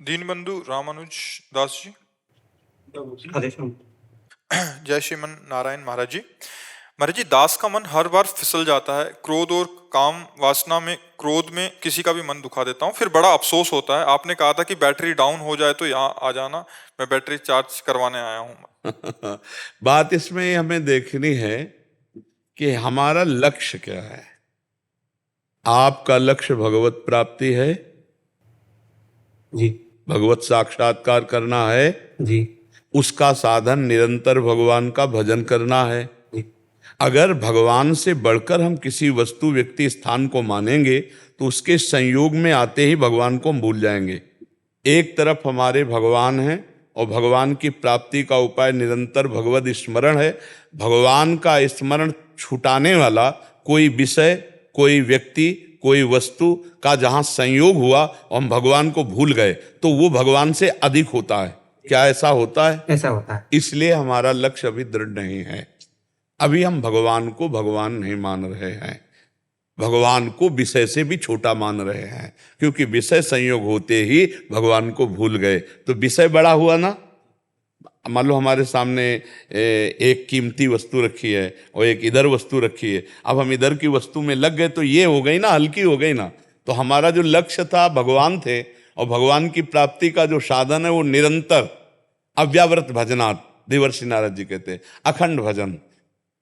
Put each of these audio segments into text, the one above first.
दीनबंधु रामानुज दास जी। हरे श्याम। जय श्रीमन नारायण महाराज जी। महाराज जी, दास का मन हर बार फिसल जाता है। क्रोध और काम वासना में, क्रोध में किसी का भी मन दुखा देता हूँ, फिर बड़ा अफसोस होता है। आपने कहा था कि बैटरी डाउन हो जाए तो यहाँ आ जाना, मैं बैटरी चार्ज करवाने आया हूँ। बात इसमें हमें देखनी है कि हमारा लक्ष्य क्या है। आपका लक्ष्य भगवत प्राप्ति है जी भगवत साक्षात्कार करना है जी उसका साधन निरंतर भगवान का भजन करना है जी। अगर भगवान से बढ़कर हम किसी वस्तु व्यक्ति स्थान को मानेंगे तो उसके संयोग में आते ही भगवान को हम भूल जाएंगे। एक तरफ हमारे भगवान हैं और भगवान की प्राप्ति का उपाय निरंतर भगवत स्मरण है। भगवान का स्मरण छुटाने वाला कोई विषय, कोई व्यक्ति, कोई वस्तु का जहां संयोग हुआ और हम भगवान को भूल गए तो वो भगवान से अधिक होता है। क्या ऐसा होता है? ऐसा होता है। इसलिए हमारा लक्ष्य अभी दृढ़ नहीं है। अभी हम भगवान को भगवान नहीं मान रहे हैं, भगवान को विषय से भी छोटा मान रहे हैं, क्योंकि विषय संयोग होते ही भगवान को भूल गए। तो विषय बड़ा हुआ ना। मान लो हमारे सामने एक कीमती वस्तु रखी है और एक इधर वस्तु रखी है। अब हम इधर की वस्तु में लग गए तो ये हो गई ना, हल्की हो गई ना। तो हमारा जो लक्ष्य था भगवान थे, और भगवान की प्राप्ति का जो साधन है वो निरंतर अव्यावृत भजनात्, देवर्षि नारद जी कहते हैं, अखंड भजन।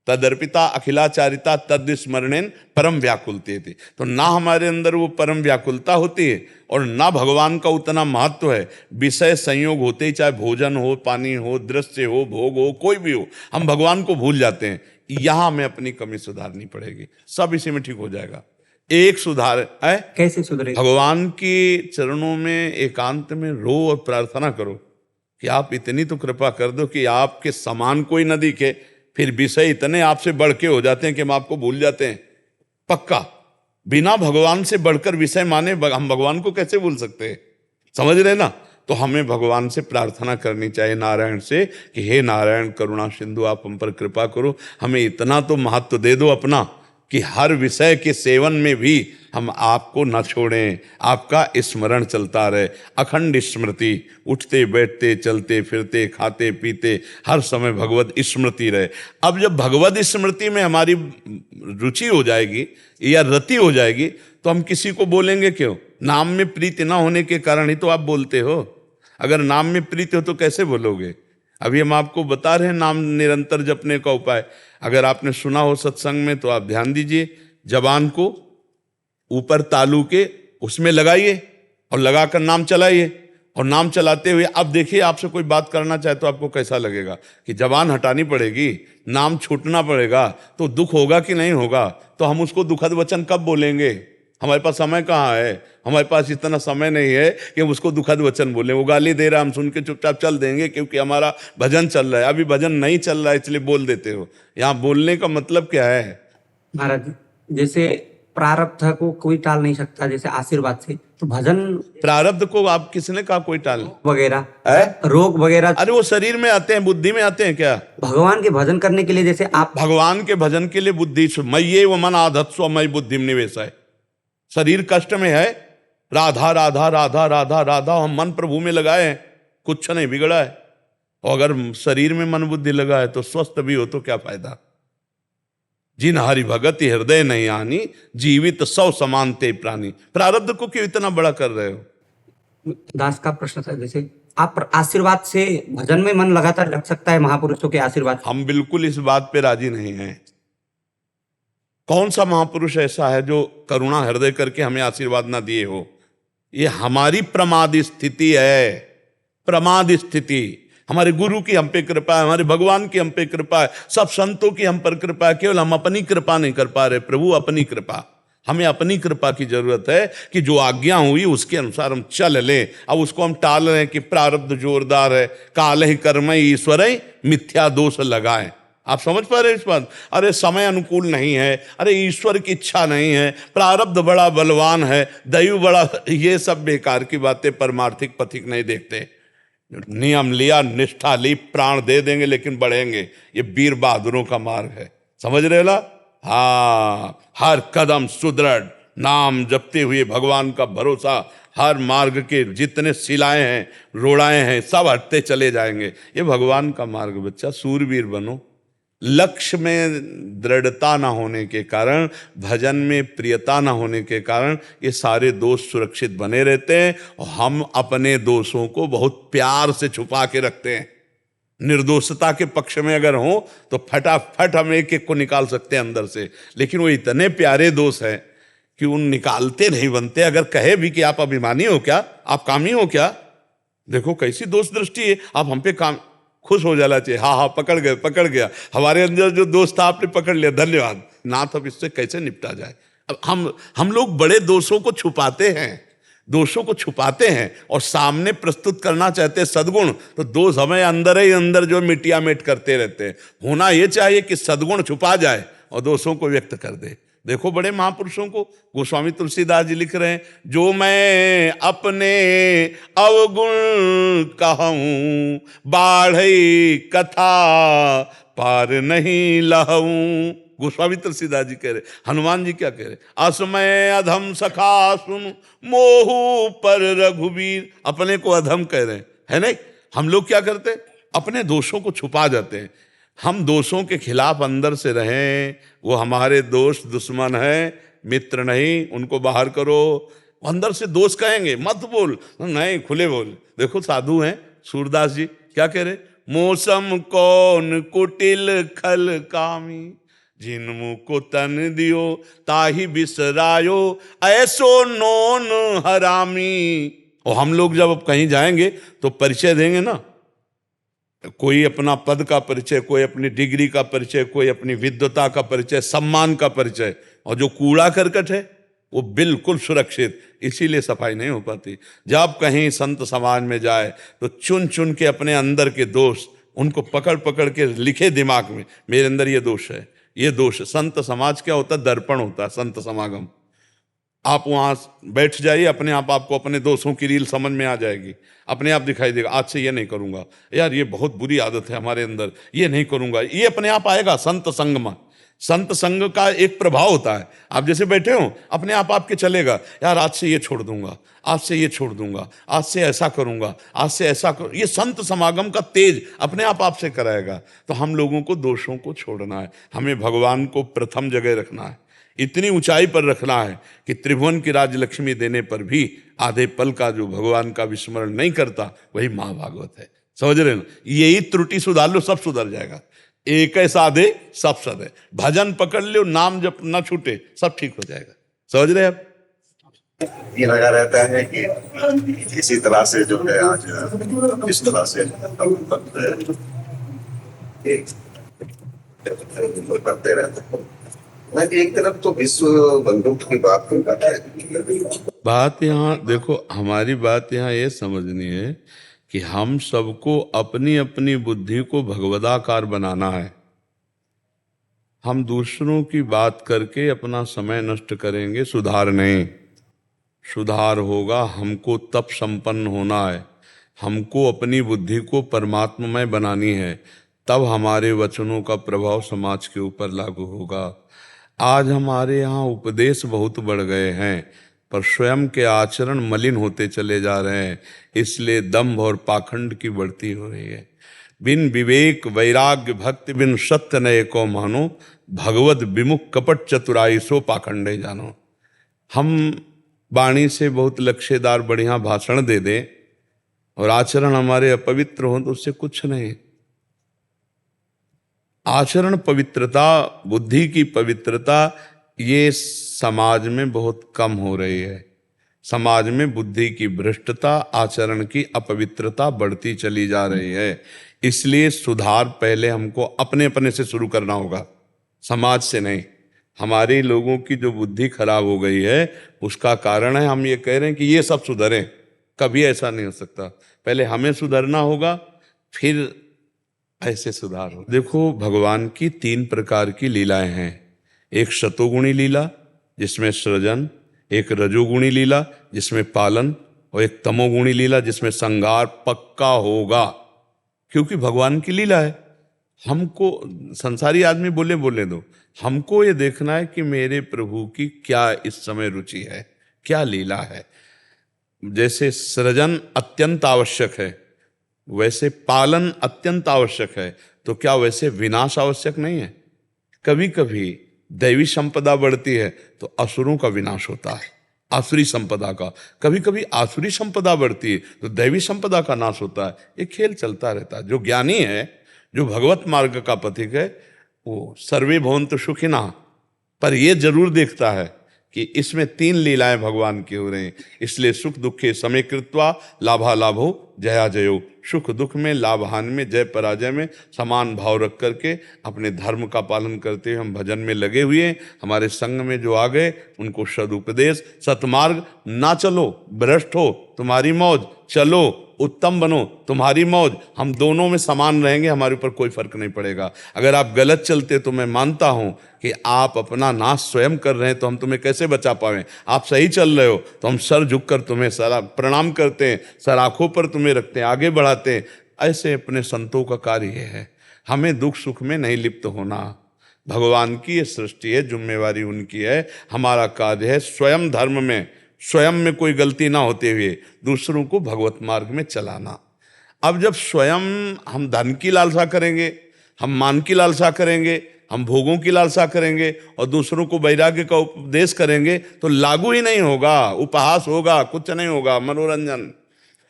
तदर्पिता अखिलाचारिता तद्स्मरणेन परम व्याकुलते थे। तो ना हमारे अंदर वो परम व्याकुलता होती है और ना भगवान का उतना महत्व है। विषय संयोग होते ही, चाहे भोजन हो, पानी हो, दृश्य हो, भोग हो, कोई भी हो, हम भगवान को भूल जाते हैं। यहाँ हमें अपनी कमी सुधारनी पड़ेगी, सब इसी में ठीक हो जाएगा। एक सुधार है, कैसे सुधरे? भगवान के चरणों में एकांत में रो और प्रार्थना करो कि आप इतनी तो कृपा कर दो कि आपके समान कोई न दिखे। फिर विषय इतने आपसे बढ़ के हो जाते हैं कि हम आपको भूल जाते हैं। पक्का बिना भगवान से बढ़कर विषय माने हम भगवान को कैसे भूल सकते हैं? समझ रहे ना। तो हमें भगवान से प्रार्थना करनी चाहिए, नारायण से, कि हे नारायण करुणा सिंधु, आप हम पर कृपा करो, हमें इतना तो महत्व दे दो अपना कि हर विषय के सेवन में भी हम आपको न छोड़ें, आपका स्मरण चलता रहे। अखंड स्मृति, उठते बैठते चलते फिरते खाते पीते हर समय भगवत स्मृति रहे। अब जब भगवत स्मृति में हमारी रुचि हो जाएगी या रति हो जाएगी तो हम किसी को बोलेंगे क्यों? नाम में प्रीति ना होने के कारण ही तो आप बोलते हो। अगर नाम में प्रीति हो तो कैसे बोलोगे? अभी हम आपको बता रहे हैं नाम निरंतर जपने का उपाय। अगर आपने सुना हो सत्संग में तो आप ध्यान दीजिए। जबान को ऊपर तालू के उसमें लगाइए और लगाकर नाम चलाइए, और नाम चलाते हुए अब देखिए आपसे कोई बात करना चाहे तो आपको कैसा लगेगा कि जबान हटानी पड़ेगी, नाम छूटना पड़ेगा, तो दुख होगा कि नहीं होगा? तो हम उसको दुखद वचन कब बोलेंगे? हमारे पास समय कहाँ है? हमारे पास इतना समय नहीं है कि हम उसको दुखद वचन बोलें। वो गाली दे रहा है, हम सुन के चुपचाप चल देंगे क्योंकि हमारा भजन चल रहा है। अभी भजन नहीं चल रहा है इसलिए बोल देते हो। यहाँ बोलने का मतलब क्या है? महाराज, जैसे प्रारब्ध को कोई टाल नहीं सकता, जैसे आशीर्वाद से, तो भजन प्रारब्ध को आप किसने कहा कोई टाल वगैरह, है? रोग वगैरह, अरे वो शरीर में आते हैं, बुद्धि में आते हैं क्या? भगवान के भजन करने के लिए, जैसे आप भगवान के भजन के लिए बुद्धि, मय्ये व मन आधत्स्व मयि बुद्धिम निवेशय। शरीर कष्ट में है, राधा राधा राधा राधा राधा हम मन प्रभु में लगाए हैं, कुछ नहीं बिगड़ा है। और अगर शरीर में मन बुद्धि लगा है तो स्वस्थ भी हो तो क्या फायदा? जिन हरि भगति हृदय नहीं आनी, जीवित सौ समानते प्राणी। प्रारब्ध को क्यों इतना बड़ा कर रहे हो? दास का प्रश्न था, जैसे आप आशीर्वाद से भजन में मन लगातार लग सकता है महापुरुषों के आशीर्वाद। हम बिल्कुल इस बात पे राजी नहीं हैं। कौन सा महापुरुष ऐसा है जो करुणा हृदय करके हमें आशीर्वाद ना दिए हो? ये हमारी प्रमाद स्थिति है, प्रमाद स्थिति। हमारे गुरु की हम पे कृपा है, हमारे भगवान की हम पे कृपा है, सब संतों की हम पर कृपा है, केवल हम अपनी कृपा नहीं कर पा रहे। प्रभु अपनी कृपा, हमें अपनी कृपा की जरूरत है कि जो आज्ञा हुई उसके अनुसार हम चल लें। अब उसको हम टाल रहे हैं कि प्रारब्ध जोरदार है, काल ही कर्म ईश्वर मिथ्या दोष लगाए। आप समझ पा रहे हैं इस बात? अरे समय अनुकूल नहीं है, अरे ईश्वर की इच्छा नहीं है, प्रारब्ध बड़ा बलवान है, दैव बड़ा, ये सब बेकार की बातें, परमार्थिक पथिक नहीं देखते। नियम लिया, निष्ठा ली, प्राण दे देंगे लेकिन बढ़ेंगे। ये वीर बहादुरों का मार्ग है, समझ रहे ना? हाँ, हर कदम सुदृढ़, नाम जपते हुए भगवान का भरोसा, हर मार्ग के जितने शिलाएं हैं, रोड़ाएं हैं, सब हटते चले जाएंगे। ये भगवान का मार्ग बच्चा, सूरवीर बनो। लक्ष्य में दृढ़ता ना होने के कारण, भजन में प्रियता ना होने के कारण ये सारे दोष सुरक्षित बने रहते हैं और हम अपने दोषों को बहुत प्यार से छुपा के रखते हैं। निर्दोषता के पक्ष में अगर हो तो फटाफट हम एक एक को निकाल सकते हैं अंदर से, लेकिन वो इतने प्यारे दोष हैं कि उन निकालते नहीं बनते। अगर कहे भी कि आप अभिमानी हो क्या, आप कामी हो क्या, देखो कैसी दोष दृष्टि है, आप हम पे काम खुश हो जाना चाहिए। हाँ हाँ पकड़ गया, हमारे अंदर जो दोस्त था आपने पकड़ लिया, धन्यवाद। नाथ अब इससे कैसे निपटा जाए। अब हम लोग बड़े दोषों को छुपाते हैं और सामने प्रस्तुत करना चाहते हैं सद्गुण, तो दोष हमें अंदर ही अंदर जो मिटिया मिट करते रहते हैं। होना ये चाहिए कि सद्गुण छुपा जाए और दोषों को व्यक्त कर दे। देखो बड़े महापुरुषों को, गोस्वामी तुलसीदास जी लिख रहे हैं, जो मैं अपने अवगुण कहूँ, बाढ़ई कथा पार नहीं लहूं। गोस्वामी तुलसीदास जी कह रहे, हनुमान जी क्या कह रहे, असमय अधम सखा सुन मोहू पर रघुवीर। अपने को अधम कह रहे हैं, है नहीं। हम लोग क्या करते, अपने दोषों को छुपा जाते हैं। हम दोषों के खिलाफ अंदर से रहें, वो हमारे दोस्त दुश्मन हैं, मित्र नहीं, उनको बाहर करो। अंदर से दोष कहेंगे, मत बोल, नहीं खुले बोल। देखो साधु हैं सूरदास जी क्या कह रहे, मौसम कौन कुटिल खल कामी, जिन मुँह को तन दियो ताही बिसरायो, ऐसो नोन हरामी। और हम लोग जब कहीं जाएंगे तो परिचय देंगे ना, कोई अपना पद का परिचय, कोई अपनी डिग्री का परिचय, कोई अपनी विद्वता का परिचय, सम्मान का परिचय। और जो कूड़ा करकट है वो बिल्कुल सुरक्षित, इसीलिए सफाई नहीं हो पाती। जब कहीं संत समाज में जाए तो चुन चुन के अपने अंदर के दोष, उनको पकड़ पकड़ के लिखे दिमाग में, मेरे अंदर ये दोष है, ये दोष। संत समाज क्या होता है, दर्पण होता है संत समागम। आप वहाँ बैठ जाइए, अपने आप आपको अपने दोस्तों की रील समझ में आ जाएगी, अपने आप दिखाई देगा। आज से ये नहीं करूँगा, यार ये बहुत बुरी आदत है हमारे अंदर, ये नहीं करूँगा, ये अपने आप आएगा संत संग में। संत संग का एक प्रभाव होता है, आप जैसे बैठे हो अपने आप आपके चलेगा, यार आज से ये छोड़ दूंगा, आज से ये छोड़ दूंगा, आज से ऐसा करूंगा, आज से ऐसा करूँ। ये संत समागम का तेज अपने आप आपसे कराएगा। तो हम लोगों को दोषों को छोड़ना है, हमें भगवान को प्रथम जगह रखना है, इतनी ऊंचाई पर रखना है कि त्रिभुवन की राजलक्ष्मी देने पर भी आधे पल का जो भगवान का विस्मरण नहीं करता वही महाभागवत है। समझ रहे ना, यही त्रुटि सुधार लो, सब सुधर जाएगा। एक साधे सब सदे, भजन पकड़ लो, नाम जब न छूटे, सब ठीक हो जाएगा। समझ रहे आप। ये लगा रहता है कि इसी तरह से जो है आज इस तरह से करते रहते हैं। मैं एक तरफ तो विश्व बंधुत्व की बात करता है। बात यहाँ देखो, हमारी बात यहाँ ये समझनी है कि हम सबको अपनी अपनी बुद्धि को भगवदाकार बनाना है। हम दूसरों की बात करके अपना समय नष्ट करेंगे, सुधार नहीं। सुधार होगा हमको तप संपन्न होना है, हमको अपनी बुद्धि को परमात्ममय बनानी है, तब हमारे वचनों का प्रभाव समाज के ऊपर लागू होगा। आज हमारे यहाँ उपदेश बहुत बढ़ गए हैं पर स्वयं के आचरण मलिन होते चले जा रहे हैं, इसलिए दंभ और पाखंड की बढ़ती हो रही है। बिन विवेक वैराग्य भक्ति बिन सत्य नये को मानो, भगवत विमुख कपट चतुराई सो पाखंडे जानो। हम वाणी से बहुत लक्ष्यदार बढ़िया भाषण दे दें और आचरण हमारे अपवित्र हो तो उससे कुछ नहीं। आचरण पवित्रता, बुद्धि की पवित्रता, ये समाज में बहुत कम हो रही है। समाज में बुद्धि की भ्रष्टता, आचरण की अपवित्रता बढ़ती चली जा रही है। इसलिए सुधार पहले हमको अपने अपने से शुरू करना होगा, समाज से नहीं। हमारे लोगों की जो बुद्धि खराब हो गई है उसका कारण है हम ये कह रहे हैं कि ये सब सुधरें। कभी ऐसा नहीं हो सकता, पहले हमें सुधरना होगा, फिर ऐसे सुधार हो। देखो भगवान की 3 प्रकार की लीलाएं हैं। एक शतोगुणी लीला जिसमें सृजन, एक रजोगुणी लीला जिसमें पालन, और एक तमोगुणी लीला जिसमें संहार पक्का होगा, क्योंकि भगवान की लीला है। हमको संसारी आदमी बोले बोले दो, हमको ये देखना है कि मेरे प्रभु की क्या इस समय रुचि है, क्या लीला है। जैसे सृजन अत्यंत आवश्यक है, वैसे पालन अत्यंत आवश्यक है, तो क्या वैसे विनाश आवश्यक नहीं है? कभी कभी दैवी संपदा बढ़ती है तो असुरों का विनाश होता है, आसुरी संपदा का। कभी कभी आसुरी संपदा बढ़ती है तो दैवी संपदा का नाश होता है। ये खेल चलता रहता है। जो ज्ञानी है, जो भगवत मार्ग का पथिक है, वो सर्वे भवन्तु सुखिनः, पर ये जरूर देखता है कि इसमें 3 लीलाएं भगवान की हो रही हैं। इसलिए सुख दुखे समय कृत्वा लाभा लाभो जया जयो, सुख दुख में, लाभ हानि में, जय पराजय में समान भाव रख करके अपने धर्म का पालन करते हुए हम भजन में लगे हुए हैं। हमारे संग में जो आ गए उनको सदुपदेश, सतमार्ग, ना चलो भ्रष्ट हो तुम्हारी मौज, चलो उत्तम बनो तुम्हारी मौज, हम दोनों में समान रहेंगे, हमारे ऊपर कोई फर्क नहीं पड़ेगा। अगर आप गलत चलते तो मैं मानता हूं कि आप अपना नाश स्वयं कर रहे हैं, तो हम तुम्हें कैसे बचा पाएं। आप सही चल रहे हो तो हम सर झुककर तुम्हें सर प्रणाम करते हैं, सर आंखों पर तुम्हें रखते हैं, आगे बढ़ाते हैं। ऐसे अपने संतों का कार्य है। हमें दुख सुख में नहीं लिप्त होना। भगवान की ये सृष्टि है, जिम्मेवारी उनकी है। हमारा कार्य है स्वयं धर्म में, स्वयं में कोई गलती ना होते हुए दूसरों को भगवत मार्ग में चलाना। अब जब स्वयं हम धन की लालसा करेंगे, हम मान की लालसा करेंगे, हम भोगों की लालसा करेंगे और दूसरों को वैराग्य का उपदेश करेंगे तो लागू ही नहीं होगा, उपहास होगा, कुछ नहीं होगा, मनोरंजन,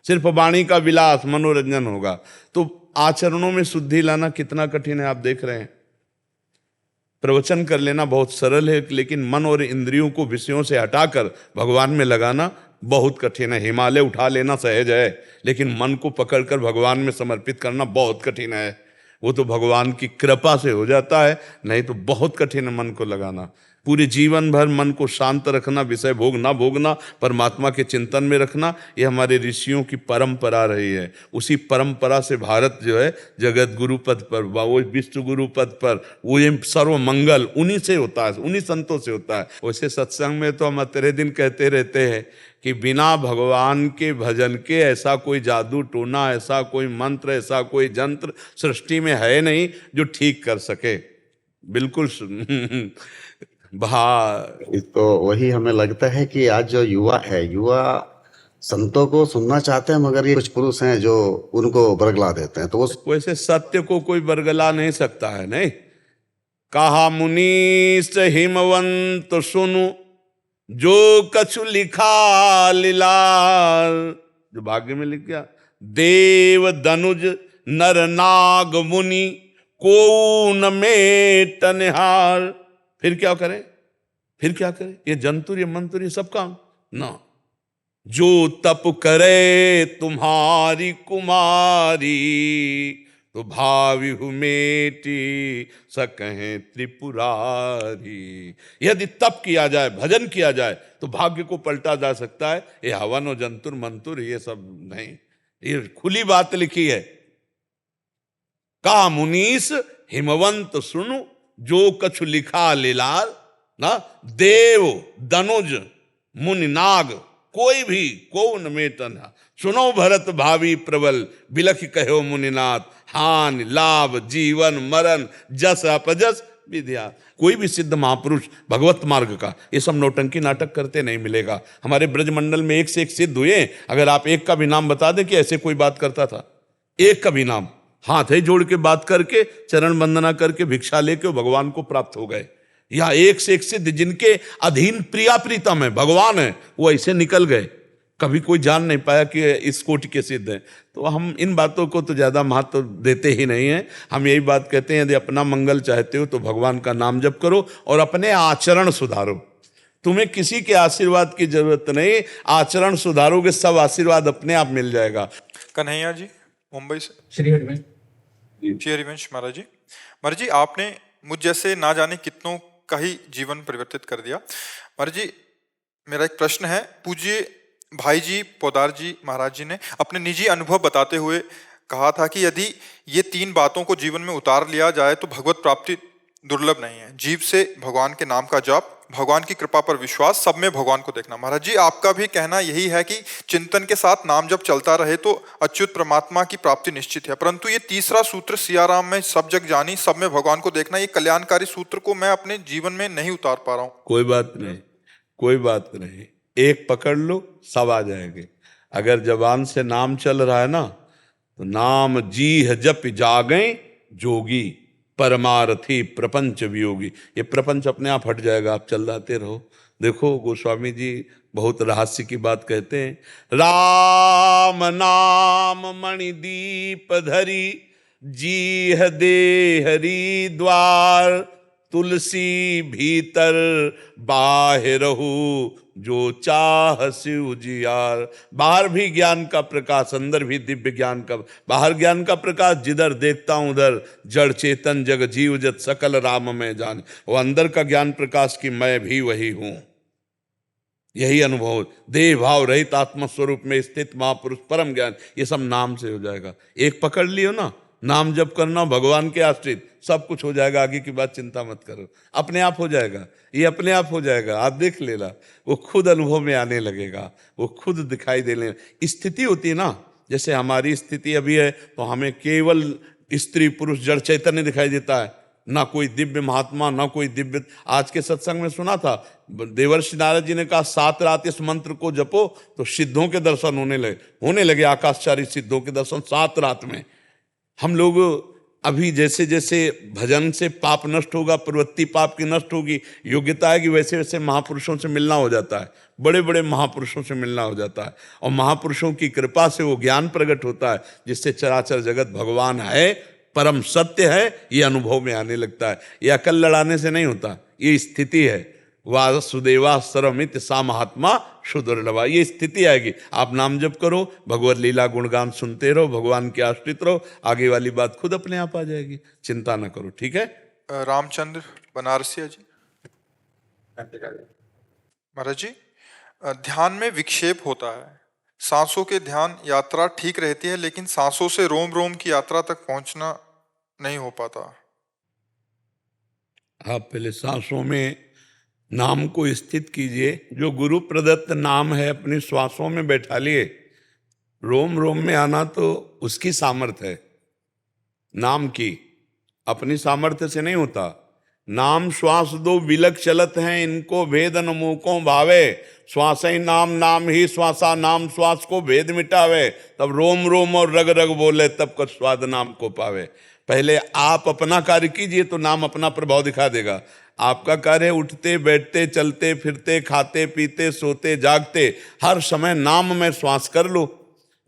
सिर्फ वाणी का विलास, मनोरंजन होगा। तो आचरणों में शुद्धि लाना कितना कठिन है आप देख रहे हैं। प्रवचन कर लेना बहुत सरल है, लेकिन मन और इंद्रियों को विषयों से हटाकर भगवान में लगाना बहुत कठिन है। हिमालय उठा लेना सहज है, लेकिन मन को पकड़कर भगवान में समर्पित करना बहुत कठिन है। वो तो भगवान की कृपा से हो जाता है, नहीं तो बहुत कठिन है मन को लगाना। पूरे जीवन भर मन को शांत रखना, विषय भोग ना भोगना, परमात्मा के चिंतन में रखना, ये हमारे ऋषियों की परंपरा रही है। उसी परंपरा से भारत जो है जगत गुरु पद पर, वो विश्व गुरु पद पर, वो ये सर्व मंगल उन्हीं से होता है, उन्हीं संतों से होता है। वैसे सत्संग में तो हम अतरे दिन कहते रहते हैं कि बिना भगवान के भजन के ऐसा कोई जादू टोना, ऐसा कोई मंत्र, ऐसा कोई जंत्र सृष्टि में है नहीं जो ठीक कर सके। बिल्कुल तो वही हमें लगता है कि आज जो युवा है, युवा संतों को सुनना चाहते हैं, मगर ये कुछ पुरुष हैं जो उनको बरगला देते हैं। तो वो वैसे सत्य को कोई बरगला नहीं सकता है। नहीं कहा मुनीश हिमवंत सुनु, जो कछु लिखा लीलार, जो भाग्य में लिख गया, देव दनुज नर नाग मुनि को न मेट निहार। फिर क्या करे, फिर क्या करे, ये जंतुर, ये मंतुर, ये सब काम ना। जो तप करे तुम्हारी कुमारी, तो भावी हुमेटी सकहें त्रिपुरारी। यदि तप किया जाए, भजन किया जाए, तो भाग्य को पलटा जा सकता है। ये हवन और जंतुर मंतुर ये सब नहीं, ये खुली बात लिखी है। का मुनीस हिमवंत सुनु, जो कछु लिखा लीलार ना, देव दनुज मुनि नाग कोई भी को न मेटन। सुनो भरत भावी प्रबल, बिलख कहो मुनिनाथ, हानि लाभ जीवन मरण जस अपजस विद्या। कोई भी सिद्ध महापुरुष भगवत मार्ग का ये सब नौटंकी नाटक करते नहीं मिलेगा। हमारे ब्रजमंडल में एक से एक सिद्ध हुए, अगर आप एक का भी नाम बता दें कि ऐसे कोई बात करता था, एक का भी नाम, हाथ है जोड़ के बात करके, चरण वंदना करके, भिक्षा लेके भगवान को प्राप्त हो गए। या एक से एक सिद्ध जिनके अधीन प्रिया प्रीतम है, भगवान है, वो ऐसे निकल गए, कभी कोई जान नहीं पाया कि इस कोटि के सिद्ध हैं। तो हम इन बातों को तो ज्यादा महत्व देते ही नहीं हैं। हम यही बात कहते हैं, यदि अपना मंगल चाहते हो तो भगवान का नाम जप करो और अपने आचरण सुधारो। तुम्हें किसी के आशीर्वाद की जरूरत नहीं, आचरण सुधारोगे सब आशीर्वाद अपने आप मिल जाएगा। कन्हैया जी मुंबई से। श्री हरिवंश। श्री हरिवंश महाराज जी, महाराज जी आपने मुझ जैसे ना जाने कितनों का ही जीवन परिवर्तित कर दिया। महाराज जी मेरा एक प्रश्न है, पूज्य भाई जी पोदार जी महाराज जी ने अपने निजी अनुभव बताते हुए कहा था कि यदि ये 3 बातों को जीवन में उतार लिया जाए तो भगवत प्राप्ति दुर्लभ नहीं है। जीव से भगवान के नाम का जाप, भगवान की कृपा पर विश्वास, सब में भगवान को देखना। महाराज जी, आपका भी कहना यही है कि चिंतन के साथ नाम जब चलता रहे तो अच्युत परमात्मा की प्राप्ति निश्चित है, परंतु ये तीसरा सूत्र सियाराम में सब जग जानी, सब में भगवान को देखना, ये कल्याणकारी सूत्र को मैं अपने जीवन में नहीं उतार पा रहा हूँ। कोई बात नहीं, कोई बात नहीं, एक पकड़ लो, सब आ जाएंगे। अगर जबान से नाम चल रहा है ना, तो नाम जीह जप जागें जोगी, परमार्थी प्रपंच वियोगी। ये प्रपंच अपने आप हट जाएगा, आप चलाते रहो। देखो गोस्वामी जी बहुत रहस्य की बात कहते हैं, राम नाम मणिदीप धरी, जीह दे हरि द्वार, तुलसी भीतर बाहिरहु, जो चाह शिव जियार। बाहर भी ज्ञान का प्रकाश, अंदर भी दिव्य ज्ञान का। बाहर ज्ञान का प्रकाश, जिधर देखता हूं उधर जड़ चेतन जग जीव जत सकल राम में जान। वो अंदर का ज्ञान प्रकाश की मैं भी वही हूं। यही अनुभव, देह भाव रहित आत्मस्वरूप में स्थित महापुरुष परम ज्ञान, ये सब नाम से हो जाएगा। एक पकड़ लियो ना, नाम जप करना, भगवान के आश्रित, सब कुछ हो जाएगा। आगे की बात चिंता मत करो, अपने आप हो जाएगा, ये अपने आप हो जाएगा। आप देख लेना, वो खुद अनुभव में आने लगेगा, वो खुद दिखाई देने। स्थिति होती है ना, जैसे हमारी स्थिति अभी है, तो हमें केवल स्त्री पुरुष जड़ चैतन्य दिखाई देता है, ना कोई दिव्य महात्मा, ना कोई दिव्य। आज के सत्संग में सुना था, देवर्षि नारद जी ने कहा 7 रात इस मंत्र को जपो तो सिद्धों के दर्शन होने लगे, आकाशचारी सिद्धों के दर्शन 7 रात में। हम लोग अभी जैसे जैसे भजन से पाप नष्ट होगा, प्रवृत्ति पाप की नष्ट होगी, योग्यता आएगी, वैसे वैसे महापुरुषों से मिलना हो जाता है, बड़े बड़े महापुरुषों से मिलना हो जाता है, और महापुरुषों की कृपा से वो ज्ञान प्रकट होता है, जिससे चराचर जगत भगवान है, परम सत्य है, ये अनुभव में आने लगता है। ये अकल लड़ाने से नहीं होता, ये स्थिति है। वासुदेवा सर्वमित सा महात्मा सुदुर्लभा, ये स्थिति आएगी। आप नाम जप करो, भगवत लीला गुणगान सुनते रहो, भगवान के आश्रित रहो, आगे वाली बात खुद अपने आप आ जाएगी, चिंता ना करो। ठीक है। रामचंद्र बनारसिया जी। महाराज जी, ध्यान में विक्षेप होता है, सांसों के ध्यान यात्रा ठीक रहती है, लेकिन सांसों से रोम रोम की यात्रा तक पहुंचना नहीं हो पाता। आप पहले सांसों में नाम को स्थित कीजिए, जो गुरु प्रदत्त नाम है अपनी श्वासों में बैठा लिए। रोम रोम में आना तो उसकी सामर्थ्य है, नाम की, अपनी सामर्थ्य से नहीं होता। नाम श्वास दो विलक चलत हैं, इनको भेद न मुको भावे, श्वास ही नाम, नाम ही श्वासा, नाम श्वास को भेद मिटावे। तब रोम रोम और रग रग बोले, तब का स्वाद नाम को पावे। पहले आप अपना कार्य कीजिए तो नाम अपना प्रभाव दिखा देगा। आपका कार्य उठते बैठते चलते फिरते खाते पीते सोते जागते हर समय नाम में श्वास कर लो।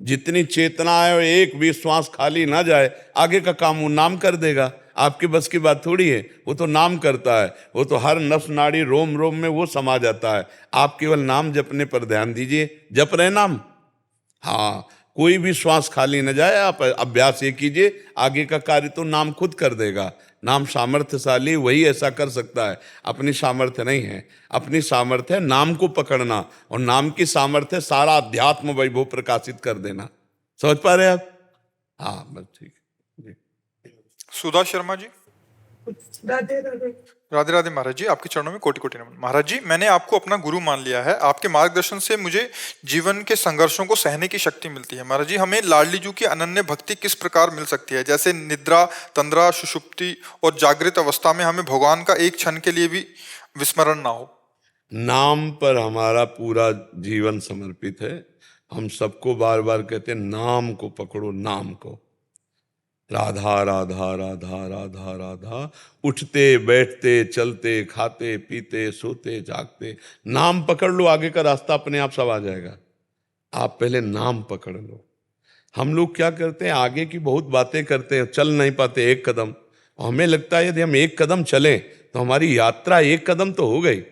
जितनी चेतना है, एक भी श्वास खाली ना जाए, आगे का काम वो नाम कर देगा। आपके बस की बात थोड़ी है, वो तो नाम करता है, वो तो हर नस नाड़ी रोम रोम में वो समा जाता है। आप केवल नाम जपने पर ध्यान दीजिए, जप रहे नाम, हाँ, कोई भी श्वास खाली न जाए। आप अभ्यास ये कीजिए, आगे का कार्य तो नाम खुद कर देगा। नाम सामर्थ्यशाली, वही ऐसा कर सकता है, अपनी सामर्थ्य नहीं है। अपनी सामर्थ्य है नाम को पकड़ना, और नाम की सामर्थ्य सारा अध्यात्म वैभव प्रकाशित कर देना। समझ पा रहे आप? हाँ, बस ठीक है। सुधा शर्मा जी। राधे राधे महाराज जी, आपके चरणों में कोटि कोटि नमन। महाराज जी, मैंने आपको अपना गुरु मान लिया है, आपके मार्गदर्शन से मुझे जीवन के संघर्षों को सहने की शक्ति मिलती है। महाराज जी, हमें लाडली जी की अनन्य भक्ति किस प्रकार मिल सकती है? जैसे निद्रा, तंद्रा, सुषुप्ति और जागृत अवस्था में हमें भगवान का एक क्षण के लिए भी विस्मरण ना हो। नाम पर हमारा पूरा जीवन समर्पित है। हम सबको बार बार कहते हैं, नाम को पकड़ो, नाम को। राधा राधा राधा राधा राधा, उठते बैठते चलते खाते पीते सोते जागते नाम पकड़ लो, आगे का रास्ता अपने आप सब आ जाएगा। आप पहले नाम पकड़ लो। हम लोग क्या करते हैं, आगे की बहुत बातें करते हैं, चल नहीं पाते एक कदम। हमें लगता है यदि हम एक कदम चलें तो हमारी यात्रा एक कदम तो हो गई।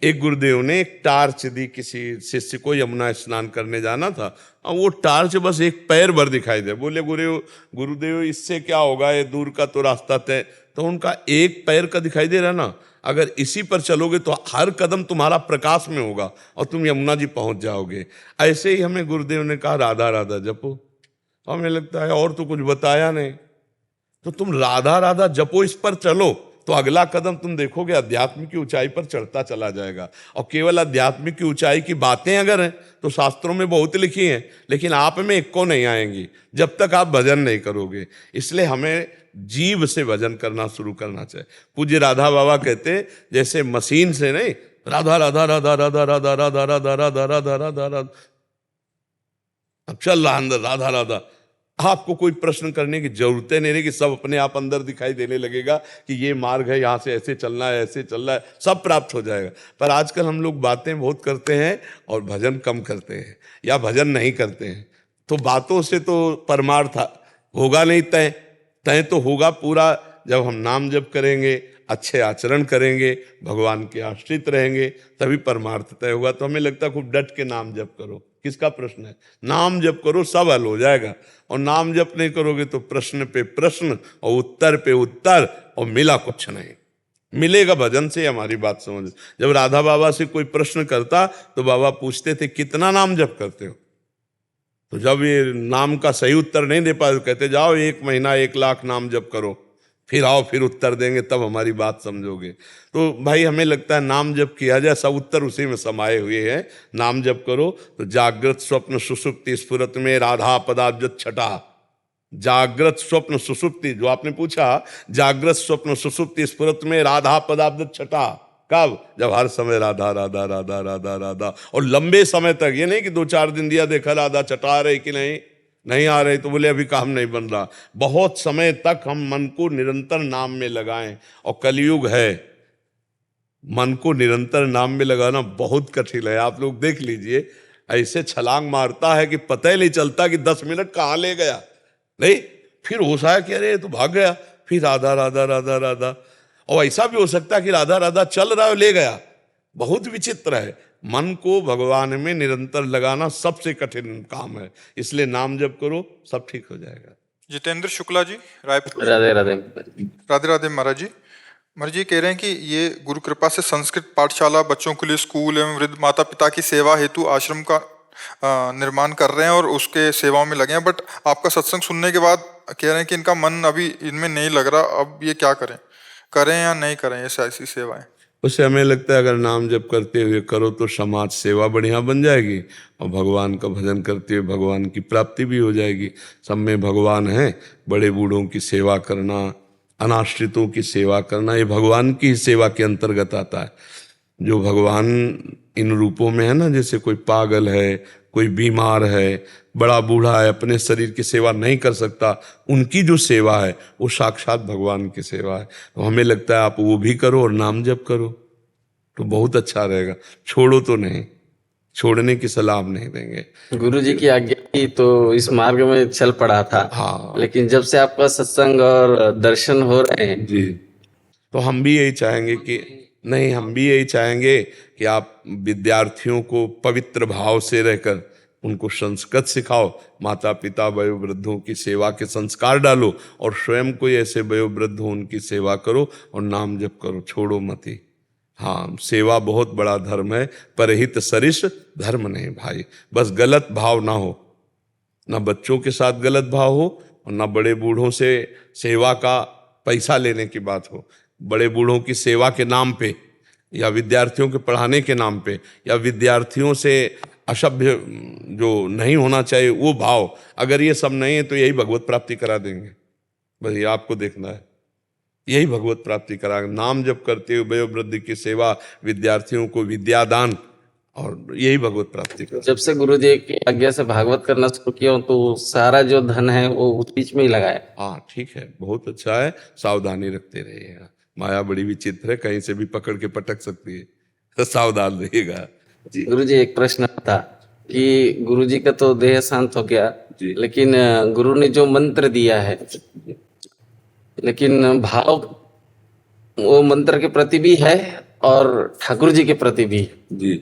एक गुरुदेव ने एक टार्च दी किसी शिष्य को, यमुना स्नान करने जाना था, और वो टार्च बस एक पैर भर दिखाई दे। बोले गुरुदेव इससे क्या होगा, ये दूर का तो रास्ता तय। तो उनका एक पैर का दिखाई दे रहा ना, अगर इसी पर चलोगे तो हर कदम तुम्हारा प्रकाश में होगा और तुम यमुना जी पहुंच जाओगे। ऐसे ही हमें गुरुदेव ने कहा, राधा राधा जपो। हमें लगता है और तो कुछ बताया नहीं, तो तुम राधा राधा जपो, इस पर चलो, तो अगला कदम तुम देखोगे अध्यात्म की ऊंचाई पर चढ़ता चला जाएगा। और केवल अध्यात्म की ऊंचाई की बातें अगर हैं तो शास्त्रों में बहुत लिखी हैं, लेकिन आप में एक को नहीं आएंगी जब तक आप भजन नहीं करोगे। इसलिए हमें जीव से भजन करना शुरू करना चाहिए। पूज्य राधा बाबा कहते जैसे मशीन से नहीं, राधा राधा राधा राधा राधा राधा राधा राधा राधा राधा राधा, अब चल रहा अंदर राधा राधा, आपको कोई प्रश्न करने की जरूरत नहीं रहेगी, सब अपने आप अंदर दिखाई देने लगेगा कि ये मार्ग है, यहाँ से ऐसे चलना है, ऐसे चलना है, सब प्राप्त हो जाएगा। पर आजकल हम लोग बातें बहुत करते हैं और भजन कम करते हैं या भजन नहीं करते हैं। तो बातों से तो परमार्थ होगा नहीं, तय तय तो होगा पूरा जब हम नाम जप करेंगे, अच्छे आचरण करेंगे, भगवान के आश्रित रहेंगे, तभी परमार्थ तय होगा। तो हमें लगता है खूब डट के नाम जप करो, किसका प्रश्न है? नाम जप करो, सब हल हो जाएगा। और नाम जप नहीं करोगे तो प्रश्न पे प्रश्न और उत्तर पे उत्तर, और मिला कुछ नहीं। मिलेगा भजन से, हमारी बात समझ। जब राधा बाबा से कोई प्रश्न करता तो बाबा पूछते थे कितना नाम जप करते हो, तो जब ये नाम का सही उत्तर नहीं दे पाए तो कहते जाओ 1 महीना 1 लाख नाम जप करो, फिर आओ फिर उत्तर देंगे, तब हमारी बात समझोगे। तो भाई हमें लगता है नाम जप किया जाए, सब उत्तर उसी में समाये हुए हैं। नाम जप करो तो जागृत स्वप्न सुषुप्ति स्फुरत में राधा पदाब्ज छटा। जागृत स्वप्न सुषुप्ति जो आपने पूछा, जागृत स्वप्न सुषुप्ति स्फुरत में राधा पदाब्ज छटा। कब? जब हर समय राधा राधा राधा राधा राधा, और लंबे समय तक। ये नहीं कि 2-4 दिन दिया देखा राधा चटा रहे कि नहीं आ रहे तो बोले अभी काम नहीं बन रहा। बहुत समय तक हम मन को निरंतर नाम में लगाएं। और कलयुग है, मन को निरंतर नाम में लगाना बहुत कठिन है। आप लोग देख लीजिए, ऐसे छलांग मारता है कि पता ही नहीं चलता कि 10 मिनट कहाँ ले गया। नहीं, फिर होश आया कि अरे तो भाग गया, फिर राधा राधा राधा राधा। और ऐसा भी हो सकता है कि राधा राधा चल रहा है ले गया। बहुत विचित्र है। मन को भगवान में निरंतर लगाना सबसे कठिन काम है। इसलिए नाम जप करो, सब ठीक हो जाएगा। जितेंद्र शुक्ला जी, रायपुर। राधे राधे। राधे राधे महाराज जी। महाराज जी कह रहे हैं कि ये गुरु कृपा से संस्कृत पाठशाला, बच्चों के लिए स्कूल एवं वृद्ध माता पिता की सेवा हेतु आश्रम का निर्माण कर रहे हैं और उसके सेवाओं में लगे हैं। बट आपका सत्संग सुनने के बाद कह रहे हैं कि इनका मन अभी इनमें नहीं लग रहा, अब ये क्या करें या नहीं करें ऐसी सेवाएं? उससे हमें लगता है अगर नाम जप करते हुए करो तो समाज सेवा बढ़िया बन जाएगी, और भगवान का भजन करते हुए भगवान की प्राप्ति भी हो जाएगी। सब में भगवान है। बड़े बूढ़ों की सेवा करना, अनाश्रितों की सेवा करना, ये भगवान की सेवा के अंतर्गत आता है। जो भगवान इन रूपों में है ना, जैसे कोई पागल है, कोई बीमार है, बड़ा बूढ़ा है, अपने शरीर की सेवा नहीं कर सकता, उनकी जो सेवा है वो साक्षात भगवान की सेवा है। तो हमें लगता है आप वो भी करो और नाम जप करो तो बहुत अच्छा रहेगा। छोड़ो तो नहीं, छोड़ने की सलाह हम नहीं देंगे। गुरु जी की आज्ञा थी तो इस मार्ग में चल पड़ा था। हाँ। लेकिन जब से आपका सत्संग और दर्शन हो रहे हैं जी, तो हम भी यही चाहेंगे कि नहीं, हम भी यही चाहेंगे कि आप विद्यार्थियों को पवित्र भाव से रहकर उनको संस्कृत सिखाओ, माता पिता वयोवृद्धों की सेवा के संस्कार डालो, और स्वयं कोई ऐसे वयोवृद्ध हो उनकी सेवा करो और नाम जप करो, छोड़ो मत ही। हाँ, सेवा बहुत बड़ा धर्म है, परहित सरिस धर्म नहीं भाई। बस गलत भाव ना हो, ना बच्चों के साथ गलत भाव हो और ना बड़े बूढ़ों से सेवा का पैसा लेने की बात हो। बड़े बूढ़ों की सेवा के नाम पे या विद्यार्थियों के पढ़ाने के नाम पे या विद्यार्थियों से असभ्य जो नहीं होना चाहिए वो भाव, अगर ये सब नहीं है तो यही भगवत प्राप्ति करा देंगे। बस ये आपको देखना है, यही भगवत प्राप्ति कराएंगे। नाम जप करते हुए वयोवृद्धि की सेवा, विद्यार्थियों को विद्यादान, और यही भगवत प्राप्ति करा। जब से गुरु जी की आज्ञा से भागवत करना शुरू किया तो सारा जो धन है वो उस बीच में ही लगाया। हाँ ठीक है, बहुत अच्छा है, सावधानी रखते रहिएगा। माया बड़ी विचित्र है, कहीं से भी पकड़ के पटक सकती है, तो सावधान रहिएगा। गुरु जी एक प्रश्न था कि गुरु जी का तो देह शांत हो गया, लेकिन गुरु ने जो मंत्र दिया है, लेकिन भाव वो मंत्र के प्रति भी है और ठाकुर जी के प्रति भी जी,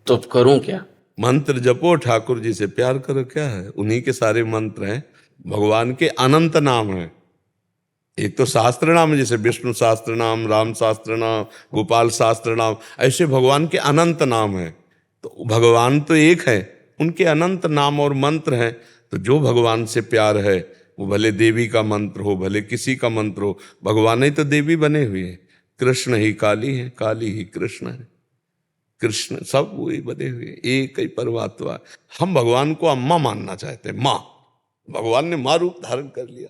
तो करूं क्या? मंत्र जपो, ठाकुर जी से प्यार करो, क्या है, उन्हीं के सारे मंत्र हैं। भगवान के अनंत नाम हैं। एक तो शास्त्र नाम है, जैसे विष्णु शास्त्र नाम, राम शास्त्र नाम, गोपाल शास्त्र नाम, ऐसे भगवान के अनंत नाम हैं। तो भगवान तो एक है, उनके अनंत नाम और मंत्र हैं। तो जो भगवान से प्यार है, वो भले देवी का मंत्र हो, भले किसी का मंत्र हो, भगवान ही तो देवी बने हुए हैं। कृष्ण ही काली है, काली ही कृष्ण है, कृष्ण सब वही बने हुए, एक ही परमात्मा। हम भगवान को अम्मा मानना चाहते हैं, माँ, भगवान ने माँ रूप धारण कर लिया।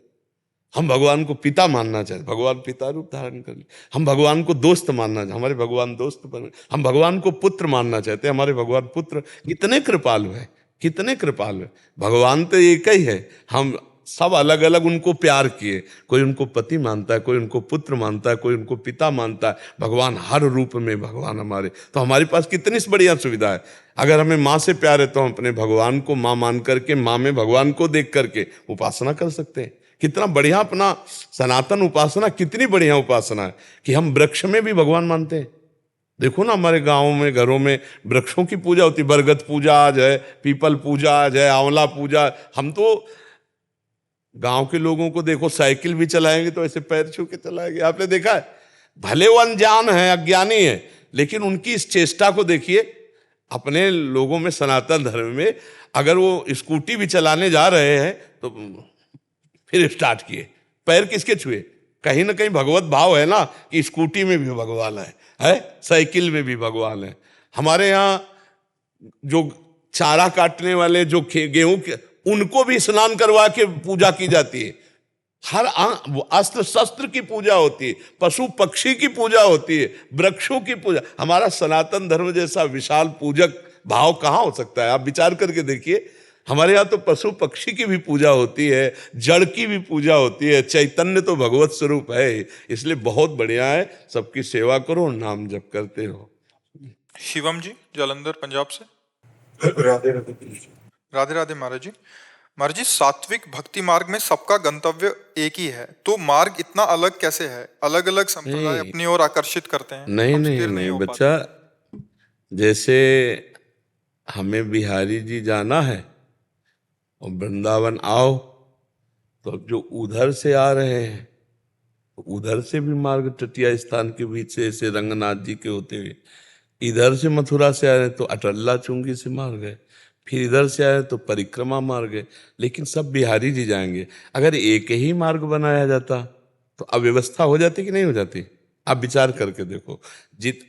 हम भगवान को पिता मानना चाहते, भगवान पिता रूप धारण कर लिया। हम भगवान को दोस्त मानना चाहते, हमारे भगवान दोस्त बने। हम भगवान को पुत्र मानना चाहते, हमारे भगवान पुत्र। कितने कृपालु है, कितने कृपालु है। भगवान तो एक ही है, हम सब अलग अलग उनको प्यार किए। कोई उनको पति मानता है, कोई उनको पुत्र मानता है, कोई उनको पिता मानता है। भगवान हर रूप में भगवान हमारे। तो हमारे पास कितनी बढ़िया सुविधा है। अगर हमें माँ से प्यार है तो हम अपने भगवान को माँ मान करके, माँ में भगवान को देख करके उपासना कर सकते हैं। कितना बढ़िया अपना सनातन उपासना, कितनी बढ़िया उपासना है कि हम वृक्ष में भी भगवान मानते हैं। देखो ना, हमारे गाँव में, घरों में वृक्षों की पूजा होती है। बरगद पूजा आज है, पीपल पूजा आज है, आंवला पूजा। हम तो गांव के लोगों को देखो, साइकिल भी चलाएंगे तो ऐसे पैर छू के चलाएंगे। आपने देखा है, भले वो अनजान है, अज्ञानी है, लेकिन उनकी इस चेष्टा को देखिए। अपने लोगों में, सनातन धर्म में, अगर वो स्कूटी भी चलाने जा रहे हैं तो फिर स्टार्ट किए, पैर किसके छुए? कहीं ना कहीं भगवत भाव है ना, कि स्कूटी में भी भगवान है, साइकिल में भी भगवान है। हमारे यहाँ जो चारा काटने वाले, जो गेहूं के, उनको भी स्नान करवा के पूजा की जाती है। हर अस्त्र शस्त्र की पूजा होती है, पशु पक्षी की पूजा होती है, वृक्षों की पूजा। हमारा सनातन धर्म जैसा विशाल पूजक भाव कहाँ हो सकता है? आप विचार करके देखिए। हमारे यहाँ तो पशु पक्षी की भी पूजा होती है, जड़ की भी पूजा होती है। चैतन्य तो भगवत स्वरूप है, इसलिए बहुत बढ़िया है। सबकी सेवा करो, नाम जप करते रहो। शिवम जी जालंधर पंजाब से। राधे राधे। राधे राधे महाराज जी। महाराज जी, सात्विक भक्ति मार्ग में सबका गंतव्य एक ही है, तो मार्ग इतना अलग कैसे है? अलग अलग संप्रदाय अपनी ओर आकर्षित करते हैं। नहीं हम नहीं स्थिर नहीं हो बच्चा, जैसे हमें बिहारी जी जाना है और वृंदावन आओ, तो अब जो उधर से आ रहे हैं तो उधर से भी मार्ग तटिया स्थान के बीच से, ऐसे रंगनाथ जी के होते हुए, इधर से मथुरा से आ रहे हैं तो अटल्ला चुंगी से मार्ग है, फिर इधर से आए तो परिक्रमा मार्ग है। लेकिन सब बिहारी जी जाएंगे। अगर एक ही मार्ग बनाया जाता तो अव्यवस्था हो जाती कि नहीं हो जाती? आप विचार करके देखो।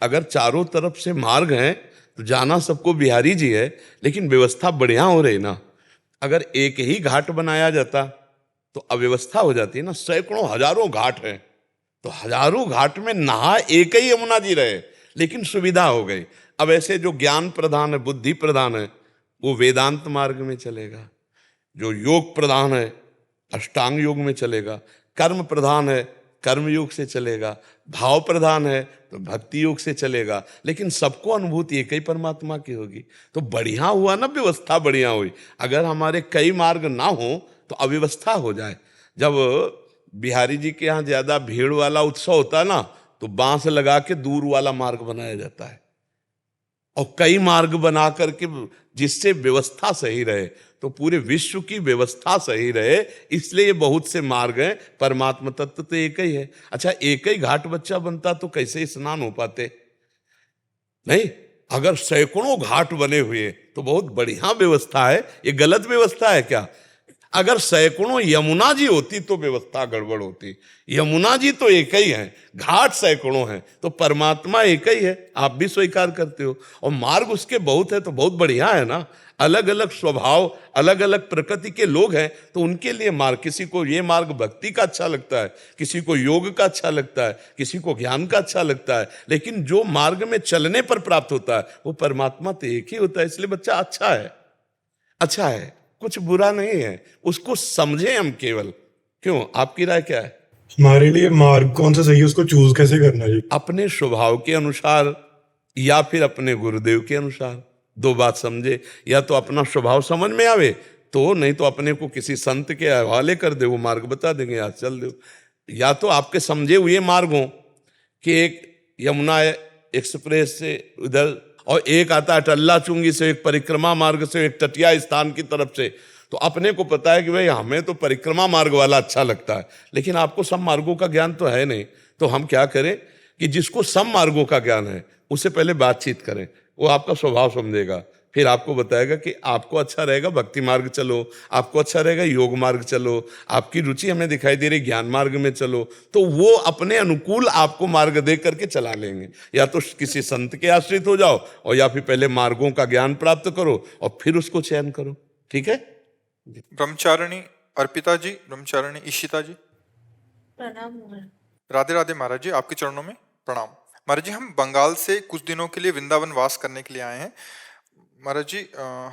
अगर चारों तरफ से मार्ग हैं तो जाना सबको बिहारी जी है, लेकिन व्यवस्था बढ़िया हो रही ना। अगर एक ही घाट बनाया जाता तो अव्यवस्था हो जाती है ना। सैकड़ों हजारों घाट हैं, तो हजारों घाट में नहा एक ही यमुना जी रहे, लेकिन सुविधा हो गई। अब ऐसे जो ज्ञान प्रधान है, बुद्धि प्रधान है, वो वेदांत मार्ग में चलेगा। जो योग प्रधान है, अष्टांग योग में चलेगा। कर्म प्रधान है, कर्म योग से चलेगा। भाव प्रधान है तो भक्ति योग से चलेगा। लेकिन सबको अनुभूति एक ही परमात्मा की होगी। तो बढ़िया हुआ ना, व्यवस्था बढ़िया हुई। अगर हमारे कई मार्ग ना हो तो अव्यवस्था हो जाए। जब बिहारी जी के यहाँ ज्यादा भीड़ वाला उत्सव होता है ना, तो बांस लगा के दूर वाला मार्ग बनाया जाता है, और कई मार्ग बना करके, जिससे व्यवस्था सही रहे, तो पूरे विश्व की व्यवस्था सही रहे। इसलिए ये बहुत से मार्ग हैं। परमात्मा तत्व तो एक ही है। अच्छा, एक ही घाट बच्चा बनता तो कैसे स्नान हो पाते? नहीं, अगर सैकड़ों घाट बने हुए तो बहुत बढ़िया व्यवस्था है। ये गलत व्यवस्था है क्या? अगर सैकड़ों यमुना जी होती तो व्यवस्था गड़बड़ होती। यमुना जी तो एक ही है, घाट सैकड़ों हैं, तो परमात्मा एक ही है। आप भी स्वीकार करते हो, और मार्ग उसके बहुत है, तो बहुत बढ़िया है ना। अलग अलग स्वभाव, अलग अलग प्रकृति के लोग हैं, तो उनके लिए मार्ग, किसी को ये मार्ग भक्ति का अच्छा लगता है, किसी को योग का अच्छा लगता है, किसी को ज्ञान का अच्छा लगता है, लेकिन जो मार्ग में चलने पर प्राप्त होता है वो परमात्मा तो एक ही होता है। इसलिए बच्चा अच्छा है, अच्छा है, कुछ बुरा नहीं है, उसको समझे हम केवल। क्यों, आपकी राय क्या है? हमारे लिए मार्ग कौन सा सही है, उसको चूज कैसे करना है? अपने स्वभाव के अनुसार या फिर अपने गुरुदेव के अनुसार। दो बात समझे, या तो अपना स्वभाव समझ में आवे तो, नहीं तो अपने को किसी संत के हवाले कर दे, वो मार्ग बता देंगे, आज चल दो। या तो आपके समझे हुए मार्ग हो कि एक यमुना एक्सप्रेस से उधर, और एक आता अटल्ला चुंगी से, एक परिक्रमा मार्ग से, एक तटिया स्थान की तरफ से। तो अपने को पता है कि भाई हमें तो परिक्रमा मार्ग वाला अच्छा लगता है, लेकिन आपको सब मार्गों का ज्ञान तो है नहीं। तो हम क्या करें कि जिसको सब मार्गों का ज्ञान है उससे पहले बातचीत करें, वो आपका स्वभाव समझेगा, फिर आपको बताएगा कि आपको अच्छा रहेगा भक्ति मार्ग चलो, आपको अच्छा रहेगा योग मार्ग चलो, आपकी रुचि हमें दिखाई दे रही ज्ञान मार्ग में चलो, तो वो अपने अनुकूल आपको मार्ग दे करके चला लेंगे। या तो किसी संत के आश्रित हो जाओ, और या फिर पहले मार्गों का ज्ञान प्राप्त करो और फिर उसको चयन करो। ठीक है। ब्रह्मचारिणी अर्पिता जी, ब्रह्मचारिणी इशिता जी, प्रणाम। राधे राधे महाराज जी, आपके चरणों में प्रणाम। महाराज जी, हम बंगाल से कुछ दिनों के लिए वृंदावन वास करने के लिए आए हैं। महाराज जी,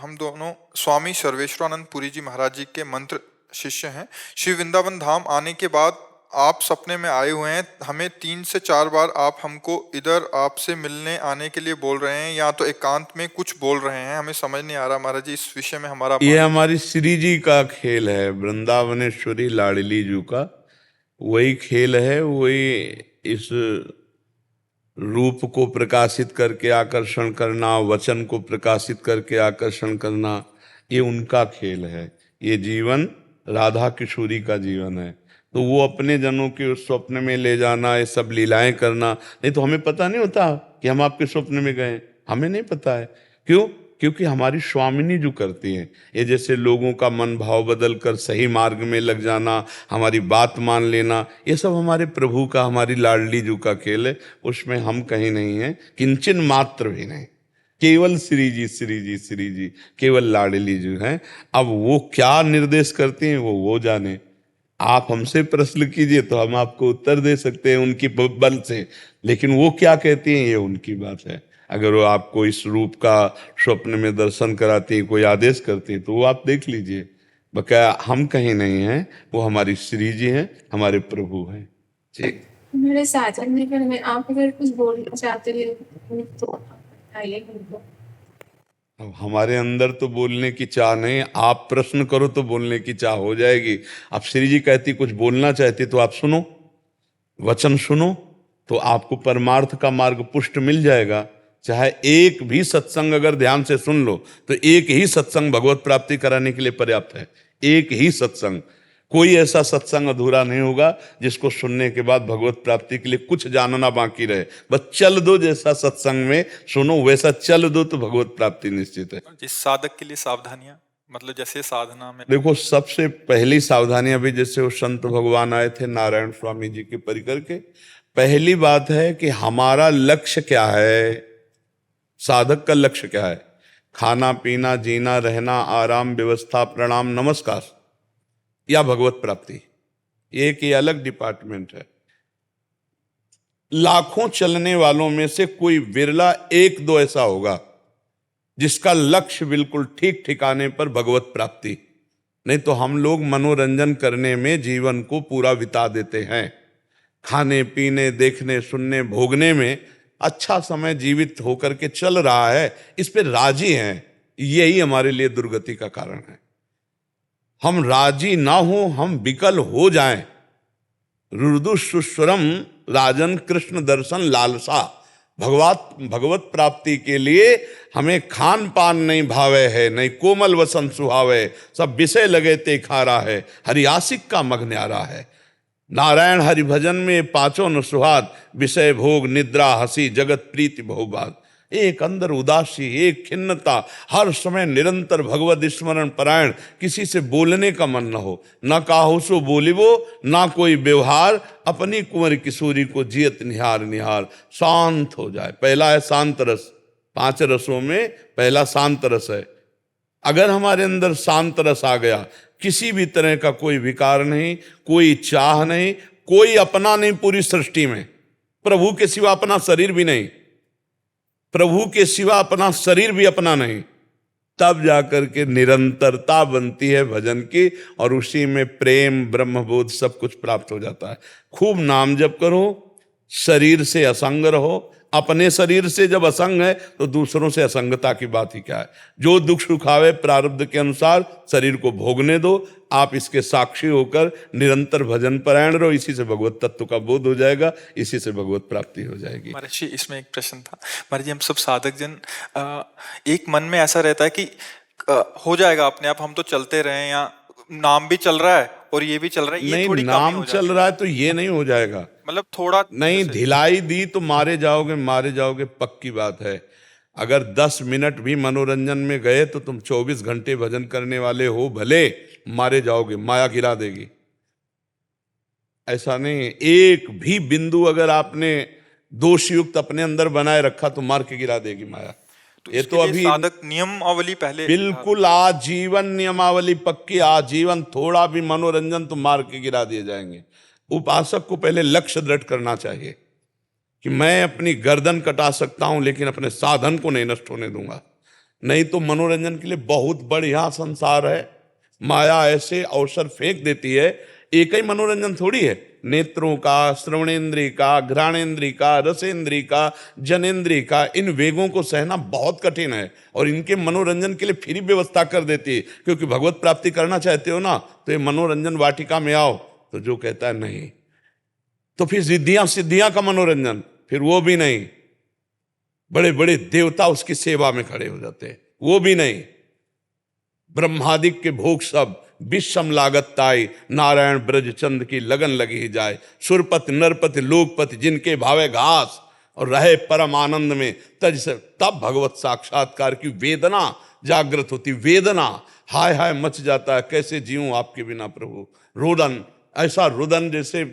हम दोनों स्वामी सर्वेश्वरानंद पुरी जी महाराज जी के मंत्र शिष्य हैं। श्री वृंदावन धाम आने के बाद आप सपने में आए हुए हैं, हमें 3 से 4 बार आप हमको इधर आपसे मिलने आने के लिए बोल रहे हैं, या तो एकांत में कुछ बोल रहे हैं, हमें समझ नहीं आ रहा महाराज जी, इस विषय में हमारा। ये हमारी श्री जी का खेल है, वृंदावनेश्वरी लाडली जी का वही खेल है, वही इस रूप को प्रकाशित करके आकर्षण करना, वचन को प्रकाशित करके आकर्षण करना, ये उनका खेल है। ये जीवन राधा किशोरी का जीवन है, तो वो अपने जनों के उस स्वप्न में ले जाना, ये सब लीलाएं करना। नहीं तो हमें पता नहीं होता कि हम आपके स्वप्न में गए, हमें नहीं पता है। क्यों? क्योंकि हमारी स्वामिनी जो करती हैं, ये जैसे लोगों का मन भाव बदल कर सही मार्ग में लग जाना, हमारी बात मान लेना, ये सब हमारे प्रभु का, हमारी लाडली जी का खेल है। उसमें हम कहीं नहीं हैं, किंचन मात्र भी नहीं, केवल श्री जी श्री जी श्री जी, केवल लाडली जी हैं। अब वो क्या निर्देश करती हैं वो जाने। आप हमसे प्रश्न कीजिए तो हम आपको उत्तर दे सकते हैं उनकी बल से, लेकिन वो क्या कहती हैं ये उनकी बात है। अगर वो आपको इस रूप का स्वप्न में दर्शन कराती है, कोई आदेश करती है, तो वो आप देख लीजिए। बकाया हम कहीं नहीं हैं, वो हमारी श्री जी हैं, हमारे प्रभु हैं। ठीक, मेरे साजन ने फिर में आप अगर कुछ बोलना चाहते हैं तो बताइए हमको। अब हमारे अंदर तो बोलने की चाह नहीं, आप प्रश्न करो तो बोलने की चाह हो जाएगी। अब श्री जी कहती कुछ बोलना चाहती तो आप सुनो, वचन सुनो, तो आपको परमार्थ का मार्ग पुष्ट मिल जाएगा। चाहे एक भी सत्संग अगर ध्यान से सुन लो तो एक ही सत्संग भगवत प्राप्ति कराने के लिए पर्याप्त है। एक ही सत्संग, कोई ऐसा सत्संग अधूरा नहीं होगा जिसको सुनने के बाद भगवत प्राप्ति के लिए कुछ जानना बाकी रहे। बस चल दो, जैसा सत्संग में सुनो वैसा चल दो तो भगवत प्राप्ति निश्चित है। जिस साधक के लिए सावधानियां, मतलब जैसे साधना में देखो, सबसे पहली सावधानी, अभी जैसे वो संत भगवान आए थे नारायण स्वामी जी के परिकर के, पहली बात है कि हमारा लक्ष्य क्या है, साधक का लक्ष्य क्या है। खाना पीना जीना रहना आराम व्यवस्था प्रणाम नमस्कार या भगवत प्राप्ति, एक ही अलग डिपार्टमेंट है। लाखों चलने वालों में से कोई विरला एक दो ऐसा होगा जिसका लक्ष्य बिल्कुल ठीक ठिकाने पर भगवत प्राप्ति। नहीं तो हम लोग मनोरंजन करने में जीवन को पूरा बिता देते हैं, खाने पीने देखने सुनने भोगने में अच्छा समय जीवित होकर के चल रहा है, इस पे राजी हैं। यही हमारे लिए दुर्गति का कारण है। हम राजी ना हो, हम विकल हो जाएं। रुदु सुस्वरम राजन कृष्ण दर्शन लालसा, भगवत प्राप्ति के लिए हमें खान पान नहीं भावे है, नहीं कोमल वसन सुहावे, सब विषय लगे ते खारा है, हरियासिक का मग न्यारा है। नारायण हरि भजन में पांचों न सुहाद, विषय भोग निद्रा हंसी जगत प्रीति बहुबाद। एक अंदर उदासी, एक खिन्नता, हर समय निरंतर भगवत स्मरण परायण, किसी से बोलने का मन न हो, न काहू सो बोलिबो, ना कोई व्यवहार, अपनी कुंवर किशोरी को जियत निहार निहार, शांत हो जाए। पहला है शांत रस, 5 रसों में पहला शांत रस है। अगर हमारे अंदर शांत रस आ गया, किसी भी तरह का कोई विकार नहीं, कोई चाह नहीं, कोई अपना नहीं पूरी सृष्टि में, प्रभु के सिवा अपना शरीर भी नहीं, प्रभु के सिवा अपना शरीर भी अपना नहीं, तब जाकर के निरंतरता बनती है भजन की, और उसी में प्रेम ब्रह्मबोध सब कुछ प्राप्त हो जाता है। खूब नाम जप करो, शरीर से असंग रहो। अपने शरीर से जब असंग है तो दूसरों से असंगता की बात ही क्या है। जो दुख सुखावे प्रारब्ध के अनुसार शरीर को भोगने दो, आप इसके साक्षी होकर निरंतर भजन परायण रहो, इसी से भगवत तत्व का बोध हो जाएगा, इसी से भगवत प्राप्ति हो जाएगी। महर्षि, इसमें एक प्रश्न था। महर्षि, हम सब साधक जन एक मन में ऐसा रहता है कि हो जाएगा अपने आप, हम तो चलते रहे, या नाम भी चल रहा है और ये भी चल रहा है, ये नहीं, थोड़ी नाम चल रहा है तो ये नहीं हो जाएगा, मतलब थोड़ा नहीं ढिलाई दी तो मारे जाओगे पक्की बात है। अगर 10 मिनट भी मनोरंजन में गए तो तुम 24 घंटे भजन करने वाले हो भले मारे जाओगे, माया गिरा देगी। ऐसा नहीं है, एक भी बिंदु अगर आपने दोषयुक्त अपने अंदर बनाए रखा तो मार के गिरा देगी माया। तो ये इसके तो लिए अभी साधक नियमावली पहले बिल्कुल आजीवन नियमावली पक्की, आजीवन। थोड़ा भी मनोरंजन तो मार के गिरा दिए जाएंगे। उपासक को पहले लक्ष्य दृढ़ करना चाहिए कि मैं अपनी गर्दन कटा सकता हूं लेकिन अपने साधन को नहीं नष्ट होने दूंगा। नहीं तो मनोरंजन के लिए बहुत बढ़िया संसार है, माया ऐसे अवसर फेंक देती है। एक ही मनोरंजन थोड़ी है, नेत्रों का, श्रवणेन्द्रिय का, घ्राणेन्द्रिय का, रसेंद्रिय का, जनेन्द्रिय का, इन वेगों को सहना बहुत कठिन है और इनके मनोरंजन के लिए फिर व्यवस्था कर देती है। क्योंकि भगवत प्राप्ति करना चाहते हो ना तो ये मनोरंजन वाटिका में आओ, तो जो कहता है नहीं, तो फिर सिद्धियां सिद्धियां का मनोरंजन, फिर वो भी नहीं। बड़े बड़े देवता उसकी सेवा में खड़े हो जाते हैं, वो भी नहीं। ब्रह्मादिक के भोग सब विषम लागत ताई, नारायण ब्रज चंद की लगन लगी ही जाए। सुरपति नरपति लोकपति जिनके भावे घास, और रहे परम आनंद में तज से, तब भगवत साक्षात्कार की वेदना जागृत होती। वेदना हाय हाय मच जाता है, कैसे जीऊं आपके बिना प्रभु। रुदन, ऐसा रुदन जैसे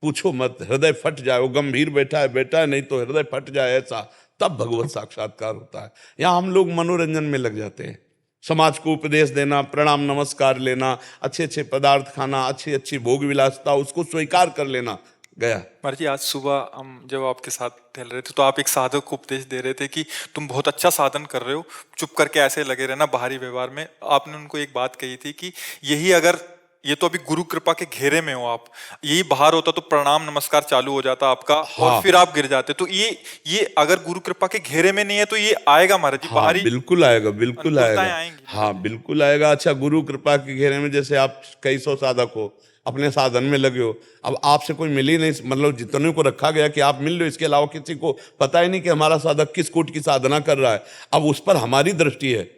पूछो मत, हृदय फट जाए। वो गंभीर बैठा है नहीं तो हृदय फट जाए, ऐसा तब भगवत साक्षात्कार होता है। यहाँ हम लोग मनोरंजन में लग जाते हैं, समाज को उपदेश देना, प्रणाम नमस्कार लेना, अच्छे अच्छे पदार्थ खाना, अच्छी अच्छी भोग विलासता उसको स्वीकार कर लेना, गया। महाराज जी, आज सुबह हम जब आपके साथ टहल रहे थे तो आप एक साधक को उपदेश दे रहे थे कि तुम बहुत अच्छा साधन कर रहे हो, चुप करके ऐसे लगे रहना बाहरी व्यवहार में। आपने उनको एक बात कही थी कि यही अगर, ये तो अभी गुरु कृपा के घेरे में हो आप, यही बाहर होता तो प्रणाम नमस्कार चालू हो जाता आपका। हाँ। और फिर आप गिर जाते। तो ये अगर गुरु कृपा के घेरे में नहीं है तो ये आएगा महाराज जी, हाँ, बाहरी बिल्कुल आएगा, बिल्कुल अनुकूलताएं आएगा। आएंगी। हाँ बिल्कुल आएगा। अच्छा, गुरु कृपा के घेरे में जैसे आप कई सौ साधक हो, अपने साधन में लगे हो, अब आपसे कोई मिल ही नहीं, मतलब जितने को रखा गया कि आप मिल लो, इसके अलावा किसी को पता ही नहीं कि हमारा साधक किस कोट की साधना कर रहा है। अब उस पर हमारी दृष्टि है,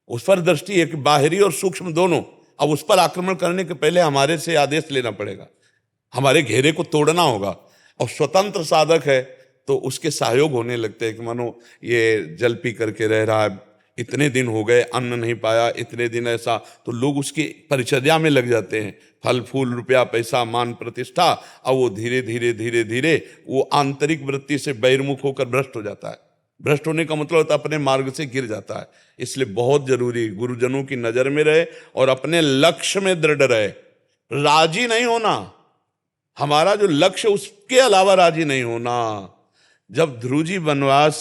उस पर दृष्टि है कि बाहरी और सूक्ष्म दोनों। अब उस पर आक्रमण करने के पहले हमारे से आदेश लेना पड़ेगा, हमारे घेरे को तोड़ना होगा। और स्वतंत्र साधक है तो उसके सहयोग होने लगते हैं कि मानो ये जल पी करके रह रहा है, इतने दिन हो गए अन्न नहीं पाया, इतने दिन ऐसा, तो लोग उसकी परिचर्या में लग जाते हैं। फल फूल रुपया पैसा मान प्रतिष्ठा, अब वो धीरे धीरे धीरे धीरे वो आंतरिक वृत्ति से बहिर्मुख होकर भ्रष्ट हो जाता है। भ्रष्ट होने का मतलब होता है अपने मार्ग से गिर जाता है। इसलिए बहुत जरूरी गुरुजनों की नजर में रहे और अपने लक्ष्य में दृढ़ रहे, राजी नहीं होना। हमारा जो लक्ष्य उसके अलावा राजी नहीं होना। जब ध्रुव जी वनवास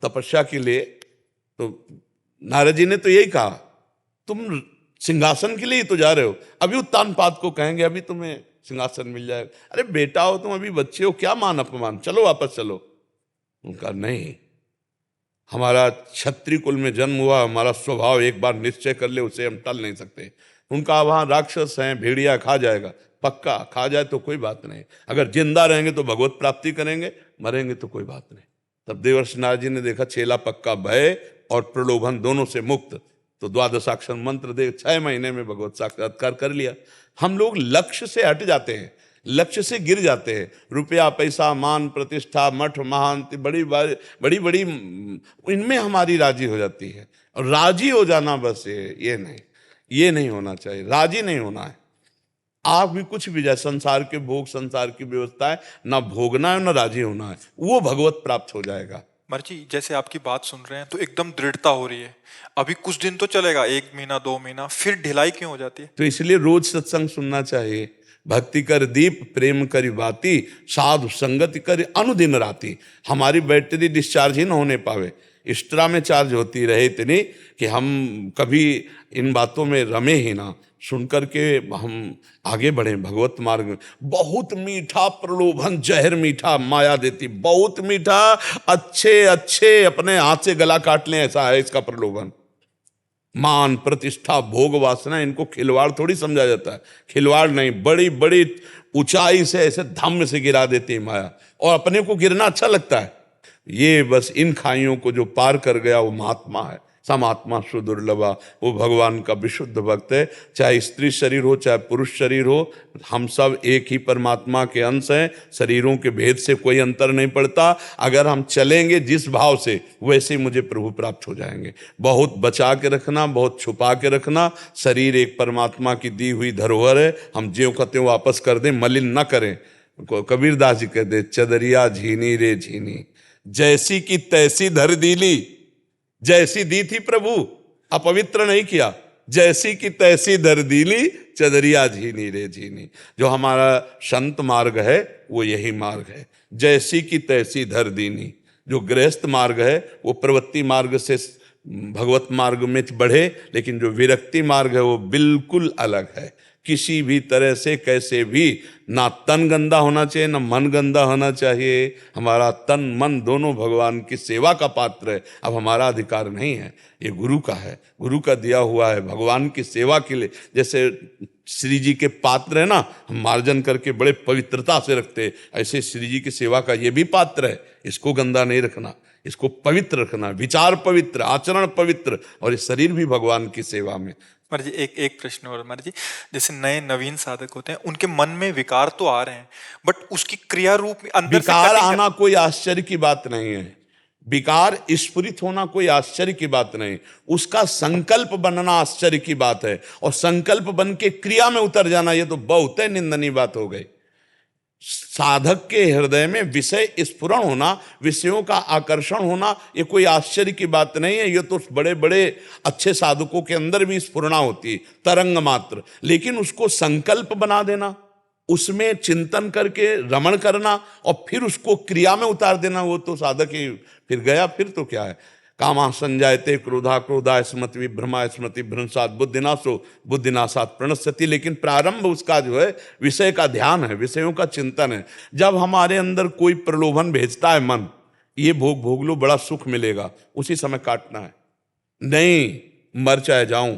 तपस्या के लिए, तो नारद जी ने तो यही कहा, तुम सिंहासन के लिए ही तो जा रहे हो, अभी उत्तानपाद को कहेंगे अभी तुम्हें सिंहासन मिल जाएगा। अरे बेटा हो तुम, अभी बच्चे हो, क्या मान अपमान, चलो वापस चलो। उनका नहीं, हमारा क्षत्रिय कुल में जन्म हुआ, हमारा स्वभाव एक बार निश्चय कर ले उसे हम टल नहीं सकते। उनका वहां राक्षस हैं, भेड़िया खा जाएगा, पक्का खा जाए तो कोई बात नहीं, अगर जिंदा रहेंगे तो भगवत प्राप्ति करेंगे, मरेंगे तो कोई बात नहीं। तब देवर्षि नारद जी ने देखा चेला पक्का भय और प्रलोभन दोनों से मुक्त, तो द्वादशाक्षर मंत्र दे 6 महीने में भगवत साक्षात्कार कर लिया। हम लोग लक्ष्य से हट जाते हैं, लक्ष्य से गिर जाते हैं। रुपया पैसा मान प्रतिष्ठा मठ महांति बड़ी बड़ी इनमें हमारी राजी हो जाती है। और राजी हो जाना बस ये नहीं होना चाहिए, राजी नहीं होना है। आप भी कुछ भी जाए, संसार के भोग संसार की व्यवस्था है, ना भोगना है ना राजी होना है, वो भगवत प्राप्त हो जाएगा। महाराज जी, जैसे आपकी बात सुन रहे हैं तो एकदम दृढ़ता हो रही है। अभी कुछ दिन तो चलेगा, 1 महीना 2 महीना, फिर ढिलाई क्यों हो जाती है? तो इसलिए रोज सत्संग सुनना चाहिए। भक्ति कर दीप प्रेम करी बाती, साधु संगति कर अनुदिन राती। हमारी बैटरी डिस्चार्ज ही ना होने पावे, एक्स्ट्रा में चार्ज होती रहे इतनी कि हम कभी इन बातों में रमे ही ना, सुन करके हम आगे बढ़े भगवत मार्ग में। बहुत मीठा प्रलोभन जहर मीठा माया देती, बहुत मीठा, अच्छे अपने हाथ से गला काट लें ऐसा है इसका प्रलोभन। मान प्रतिष्ठा भोग वासना, इनको खिलवाड़ थोड़ी समझा जाता है, खिलवाड़ नहीं, बड़ी बड़ी ऊंचाई से ऐसे धम्म से गिरा देती है माया, और अपने को गिरना अच्छा लगता है। ये बस इन खाइयों को जो पार कर गया वो महात्मा है, समात्मा सुदुर्लभा, वो भगवान का विशुद्ध भक्त है। चाहे स्त्री शरीर हो चाहे पुरुष शरीर हो, हम सब एक ही परमात्मा के अंश हैं। शरीरों के भेद से कोई अंतर नहीं पड़ता। अगर हम चलेंगे जिस भाव से, वैसे ही मुझे प्रभु प्राप्त हो जाएंगे। बहुत बचा के रखना, बहुत छुपा के रखना। शरीर एक परमात्मा की दी हुई धरोहर है, हम ज्यों का त्यों वापस कर दें, मलिन न करें। कबीरदास जी कहते, चदरिया झीनी रे झीनी, जैसी की तैसी धर दीली। जैसी दी थी प्रभु, अपवित्र नहीं किया। जैसी की तैसी धर दीली, चदरिया झीनी रे झीनी। जो हमारा संत मार्ग है वो यही मार्ग है, जैसी की तैसी धर दीनी। जो गृहस्थ मार्ग है वो प्रवृत्ति मार्ग से भगवत मार्ग में बढ़े, लेकिन जो विरक्ति मार्ग है वो बिल्कुल अलग है। किसी भी तरह से कैसे भी, ना तन गंदा होना चाहिए ना मन गंदा होना चाहिए। हमारा तन मन दोनों भगवान की सेवा का पात्र है। अब हमारा अधिकार नहीं है, ये गुरु का है, गुरु का दिया हुआ है भगवान की सेवा के लिए। जैसे श्री जी के पात्र है ना, हम मार्जन करके बड़े पवित्रता से रखते, ऐसे श्री जी की सेवा का ये भी पात्र है। इसको गंदा नहीं रखना, इसको पवित्र रखना। विचार पवित्र, आचरण पवित्र, और ये शरीर भी भगवान की सेवा में। महाराज जी एक प्रश्न और महाराज जी, जैसे नए नवीन साधक होते हैं, उनके मन में विकार तो आ रहे हैं, बट उसकी क्रिया रूप में अंदर से विकार आना कोई आश्चर्य की बात नहीं है। विकार स्फुरित होना कोई आश्चर्य की बात नहीं, उसका संकल्प बनना आश्चर्य की बात है। और संकल्प बन के क्रिया में उतर जाना, ये तो बहुत ही निंदनीय बात हो गई। साधक के हृदय में विषय स्फुरण होना, विषयों का आकर्षण होना, ये कोई आश्चर्य की बात नहीं है। ये तो बड़े बड़े अच्छे साधकों के अंदर भी स्फुरणा होती है, तरंग मात्र। लेकिन उसको संकल्प बना देना, उसमें चिंतन करके रमण करना और फिर उसको क्रिया में उतार देना, वो तो साधक ही फिर गया। फिर तो क्या है, कामा संजायते क्रोधा क्रोधा स्मृति विभ्रमा स्मृति भ्रंशात बुद्धिनाशो बुद्धिनाशात प्रणश्यति। लेकिन प्रारंभ उसका जो है विषय का ध्यान है, विषयों का चिंतन है। जब हमारे अंदर कोई प्रलोभन भेजता है मन, ये भोग भोग लो बड़ा सुख मिलेगा, उसी समय काटना है। नहीं, मर चाहे जाऊं,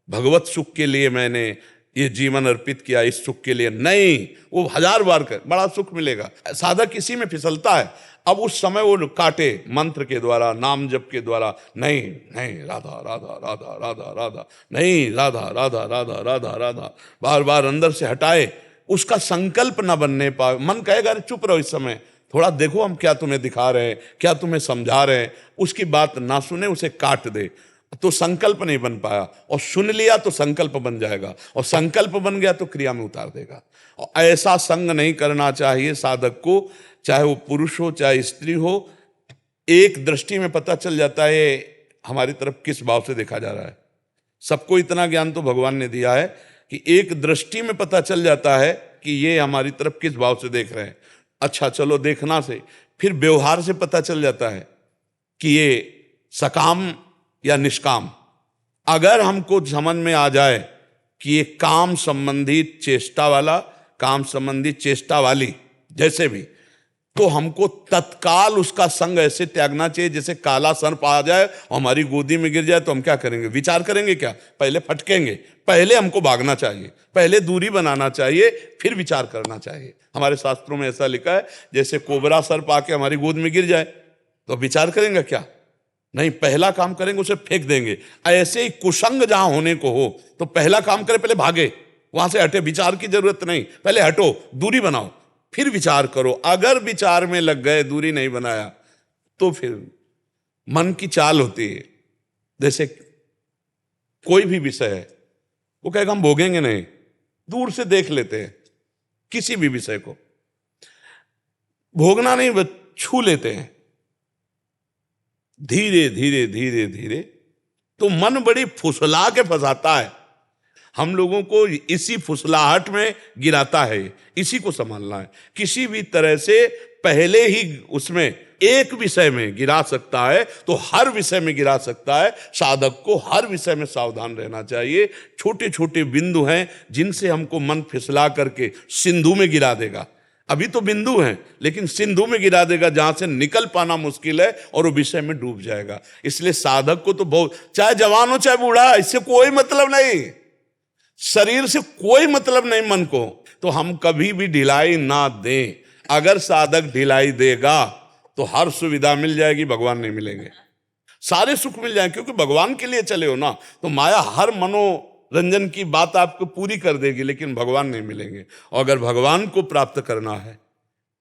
भगवत सुख के लिए मैंने ये जीवन अर्पित किया, इस सुख के लिए नहीं, वो 1000 बार कर, बड़ा सुख मिलेगा। साधक इसी में फिसलता है। अब उस समय वो काटे मंत्र के द्वारा, नाम जप के द्वारा, नहीं नहीं राधा राधा राधा राधा राधा, नहीं राधा राधा राधा राधा राधा, बार बार अंदर से हटाए। उसका संकल्प न बनने पाए, मन कहेगा अरे चुप रहो, इस समय थोड़ा देखो हम क्या तुम्हें दिखा रहे हैं, क्या तुम्हें समझा रहे हैं। उसकी बात ना सुने, उसे काट दे, तो संकल्प नहीं बन पाया। और सुन लिया तो संकल्प बन जाएगा, और संकल्प बन गया तो क्रिया में उतार देगा। और ऐसा संग नहीं करना चाहिए साधक को, चाहे वो पुरुष हो चाहे स्त्री हो। एक दृष्टि में पता चल जाता है हमारी तरफ किस भाव से देखा जा रहा है। सबको इतना ज्ञान तो भगवान ने दिया है कि एक दृष्टि में पता चल जाता है कि ये हमारी तरफ किस भाव से देख रहे हैं। अच्छा चलो, देखना से, फिर व्यवहार से पता चल जाता है कि ये सकाम या निष्काम। अगर हमको समझ में आ जाए कि ये काम संबंधी चेष्टा वाला, काम संबंधी चेष्टा वाली, जैसे भी, तो हमको तत्काल उसका संग ऐसे त्यागना चाहिए जैसे काला सर्प आ जाए और हमारी गोदी में गिर जाए तो हम क्या करेंगे? विचार करेंगे क्या? पहले फटकेंगे, पहले हमको भागना चाहिए, पहले दूरी बनाना चाहिए, फिर विचार करना चाहिए। हमारे शास्त्रों में ऐसा लिखा है, जैसे कोबरा सर्प आके हमारी गोद में गिर जाए तो विचार करेंगे क्या? नहीं, पहला काम करेंगे उसे फेंक देंगे। ऐसे ही कुसंग जहां होने को हो तो पहला काम करे, पहले भागे, वहां से हटे, विचार की जरूरत नहीं, पहले हटो, दूरी बनाओ, फिर विचार करो। अगर विचार में लग गए, दूरी नहीं बनाया, तो फिर मन की चाल होती है। जैसे कोई भी विषय है, वो कहेगा हम भोगेंगे नहीं, दूर से देख लेते हैं, किसी भी विषय को भोगना नहीं, बस छू लेते हैं, धीरे धीरे धीरे धीरे, तो मन बड़ी फुसला के फंसाता है, हम लोगों को इसी फुसलाहट में गिराता है। इसी को संभालना है। किसी भी तरह से पहले ही उसमें एक विषय में गिरा सकता है तो हर विषय में गिरा सकता है। साधक को हर विषय में सावधान रहना चाहिए। छोटे छोटे बिंदु हैं जिनसे हमको मन फिसला करके सिंधु में गिरा देगा। अभी तो बिंदु हैं, लेकिन सिंधु में गिरा देगा जहां से निकल पाना मुश्किल है, और वो विषय में डूब जाएगा। इसलिए साधक को तो बहुत, चाहे जवान हो चाहे बूढ़ा, इससे कोई मतलब नहीं, शरीर से कोई मतलब नहीं मन को, तो हम कभी भी ढिलाई ना दें। अगर साधक ढिलाई देगा तो हर सुविधा मिल जाएगी, भगवान नहीं मिलेंगे। सारे सुख मिल जाए, क्योंकि भगवान के लिए चले हो ना। तो माया हर मनोरंजन की बात आपको पूरी कर देगी, लेकिन भगवान नहीं मिलेंगे। और अगर भगवान को प्राप्त करना है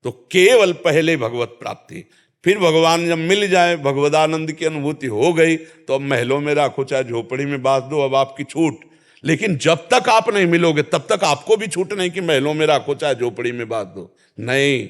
तो केवल पहले भगवत प्राप्ति, फिर भगवान जब मिल जाए, भगवदानंद की अनुभूति हो गई, तो अब महलों में राखो चाहे झोपड़ी में बांध दो, अब आपकी छूट। लेकिन जब तक आप नहीं मिलोगे तब तक आपको भी छूट नहीं कि महलों में राखो चाहे झोपड़ी में बांध दो। नहीं,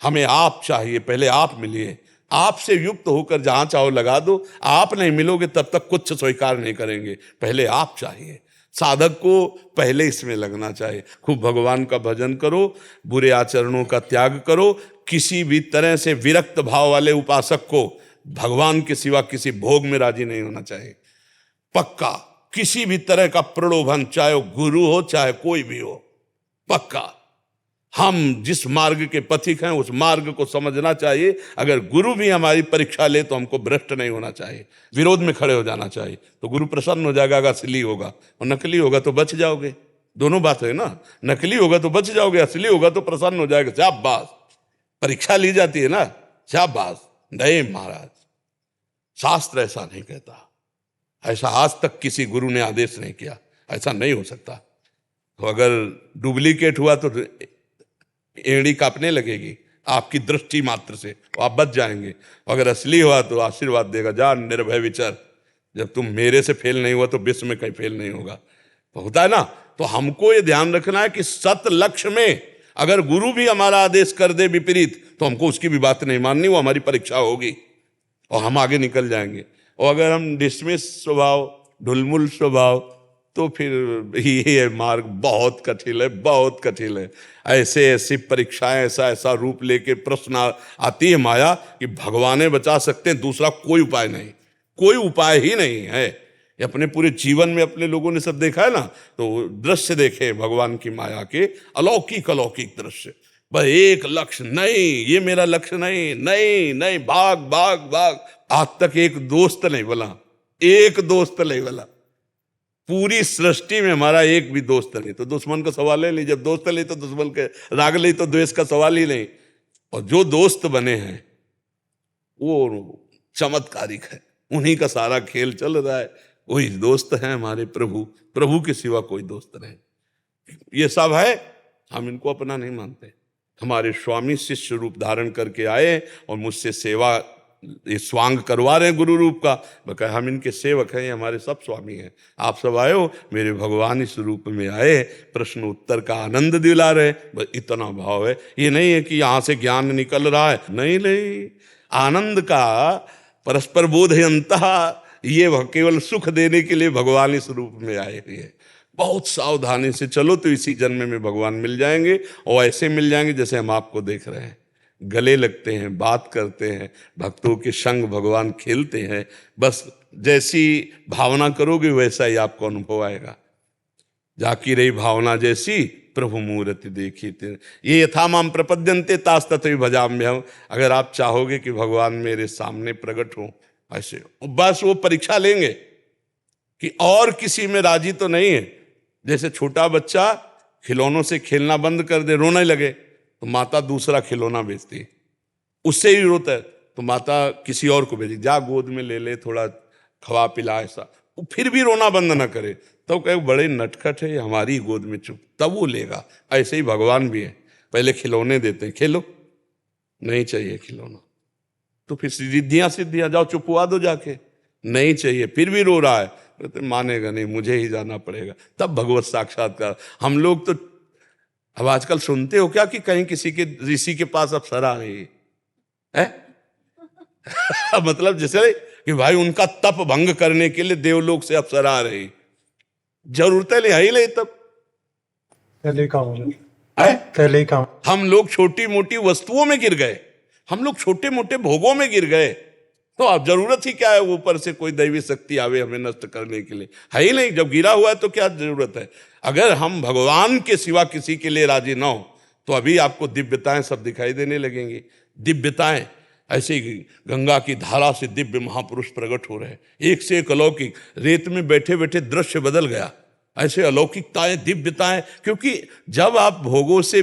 हमें आप चाहिए, पहले आप मिलिए। आपसे युक्त होकर जहां चाहो लगा दो। आप नहीं मिलोगे तब तक कुछ स्वीकार नहीं करेंगे, पहले आप चाहिए। साधक को पहले इसमें लगना चाहिए। खूब भगवान का भजन करो, बुरे आचरणों का त्याग करो। किसी भी तरह से विरक्त भाव वाले उपासक को भगवान के सिवा किसी भोग में राजी नहीं होना चाहिए। पक्का किसी भी तरह का प्रलोभन, चाहे वो गुरु हो चाहे कोई भी हो, पक्का हम जिस मार्ग के पथिक हैं उस मार्ग को समझना चाहिए। अगर गुरु भी हमारी परीक्षा ले तो हमको भ्रष्ट नहीं होना चाहिए, विरोध में खड़े हो जाना चाहिए। तो गुरु प्रसन्न हो जाएगा अगर असली होगा, और नकली होगा तो बच जाओगे। दोनों बात है ना, नकली होगा तो बच जाओगे, असली होगा तो प्रसन्न हो जाएगा। शाबाश, परीक्षा ली जाती है ना, शाबाश। नहीं महाराज, शास्त्र ऐसा नहीं कहता, ऐसा आज तक किसी गुरु ने आदेश नहीं किया, ऐसा नहीं हो सकता। तो अगर डुप्लीकेट हुआ तो एड़ी कांपने लगेगी आपकी दृष्टि मात्र से, तो आप बच जाएंगे। अगर असली हुआ तो आशीर्वाद देगा, जा निर्भय विचर, जब तुम मेरे से फेल नहीं हुआ तो विश्व में कहीं फेल नहीं होगा। तो होता है ना। तो हमको ये ध्यान रखना है कि सत लक्ष्य में अगर गुरु भी हमारा आदेश कर दे विपरीत, तो हमको उसकी भी बात नहीं माननी, वो हमारी परीक्षा होगी और हम आगे निकल जाएंगे। और अगर हम डिसमिस स्वभाव, ढुलमुल स्वभाव, तो फिर ये मार्ग बहुत कठिन है, बहुत कठिन है। ऐसे ऐसी परीक्षाएं, ऐसा ऐसा रूप लेके प्रश्न आती है माया कि भगवान बचा सकते हैं, दूसरा कोई उपाय नहीं, कोई उपाय ही नहीं है। ये अपने पूरे जीवन में अपने लोगों ने सब देखा है ना, तो दृश्य देखे भगवान की माया के, अलौकिक अलौकिक दृश्य। बस एक लक्ष्य नहीं, ये मेरा लक्ष्य नहीं, नहीं नहीं, भाग भाग भाग। आज तक एक दोस्त नहीं बोला, एक दोस्त नहीं बोला, पूरी सृष्टि में हमारा एक भी दोस्त नहीं। तो दुश्मन का सवाल है नहीं, जब दोस्त ले तो दुश्मन के, राग ले तो द्वेष का सवाल ही नहीं। और जो दोस्त बने हैं वो चमत्कारिक है, उन्हीं का सारा खेल चल रहा है। वही दोस्त हैं हमारे प्रभु, प्रभु के सिवा कोई दोस्त नहीं। ये सब है, हम इनको अपना नहीं मानते। हमारे स्वामी शिष्य रूप धारण करके आए और मुझसे सेवा, ये स्वांग करवा रहे हैं गुरु रूप का। बका हम इनके सेवक हैं, ये हमारे सब स्वामी हैं। आप सब आए हो, मेरे भगवान इस रूप में आए, प्रश्न उत्तर का आनंद दिला रहे, बस इतना भाव है। ये नहीं है कि यहाँ से ज्ञान निकल रहा है, नहीं नहीं, आनंद का परस्पर बोधयंतः, ये केवल सुख देने के लिए भगवान इस रूप में आए हुए हैं। बहुत सावधानी से चलो तो इसी जन्म में भगवान मिल जाएंगे, और ऐसे मिल जाएंगे जैसे हम आपको देख रहे हैं, गले लगते हैं, बात करते हैं, भक्तों के संग भगवान खेलते हैं। बस जैसी भावना करोगे वैसा ही आपको अनुभव आएगा। जाकी रही भावना जैसी प्रभु मूर्ति देखी तेरे, ये यथा माम प्रपद्यन्ते तास तथैव भजाम्यहम्। अगर आप चाहोगे कि भगवान मेरे सामने प्रकट हो, ऐसे बस वो परीक्षा लेंगे कि और किसी में राजी तो नहीं है। जैसे छोटा बच्चा खिलौनों से खेलना बंद कर दे, रोने लगे, तो माता दूसरा खिलौना बेचती है, उससे ही रोता है तो माता किसी और को भेजी, जा गोद में ले ले, थोड़ा खवा पिला, ऐसा। वो फिर भी रोना बंद ना करे तो कहे बड़े नटखट है, हमारी गोद में चुप, तब वो लेगा। ऐसे ही भगवान भी है, पहले खिलौने देते हैं, खेलो, नहीं चाहिए खिलौना तो फिर सिद्धियां जाओ चुपवा दो जाके, नहीं चाहिए, फिर भी रो रहा है, तो मानेगा नहीं, मुझे ही जाना पड़ेगा, तब भगवत साक्षात्कार। हम लोग तो अब आजकल सुनते हो क्या कि कहीं किसी के ऋषि के पास अप्सरा आ गई है मतलब जैसे कि भाई उनका तप भंग करने के लिए देवलोक से अप्सरा आ रही, जरूरत है ही नहीं। तब पहले काम हम लोग छोटी मोटी वस्तुओं में गिर गए, हम लोग छोटे मोटे भोगों में गिर गए, तो अब जरूरत ही क्या है ऊपर से कोई दैवी शक्ति आवे हमें नष्ट करने के लिए, है ही नहीं। जब गिरा हुआ है तो क्या जरूरत है। अगर हम भगवान के सिवा किसी के लिए राजी ना हो तो अभी आपको दिव्यताएं सब दिखाई देने लगेंगी। दिव्यताएं ऐसे ही गंगा की धारा से दिव्य महापुरुष प्रकट हो रहे हैं, एक से एक अलौकिक। रेत में बैठे बैठे दृश्य बदल गया, ऐसे अलौकिकताएं, दिव्यताएं। क्योंकि जब आप भोगों से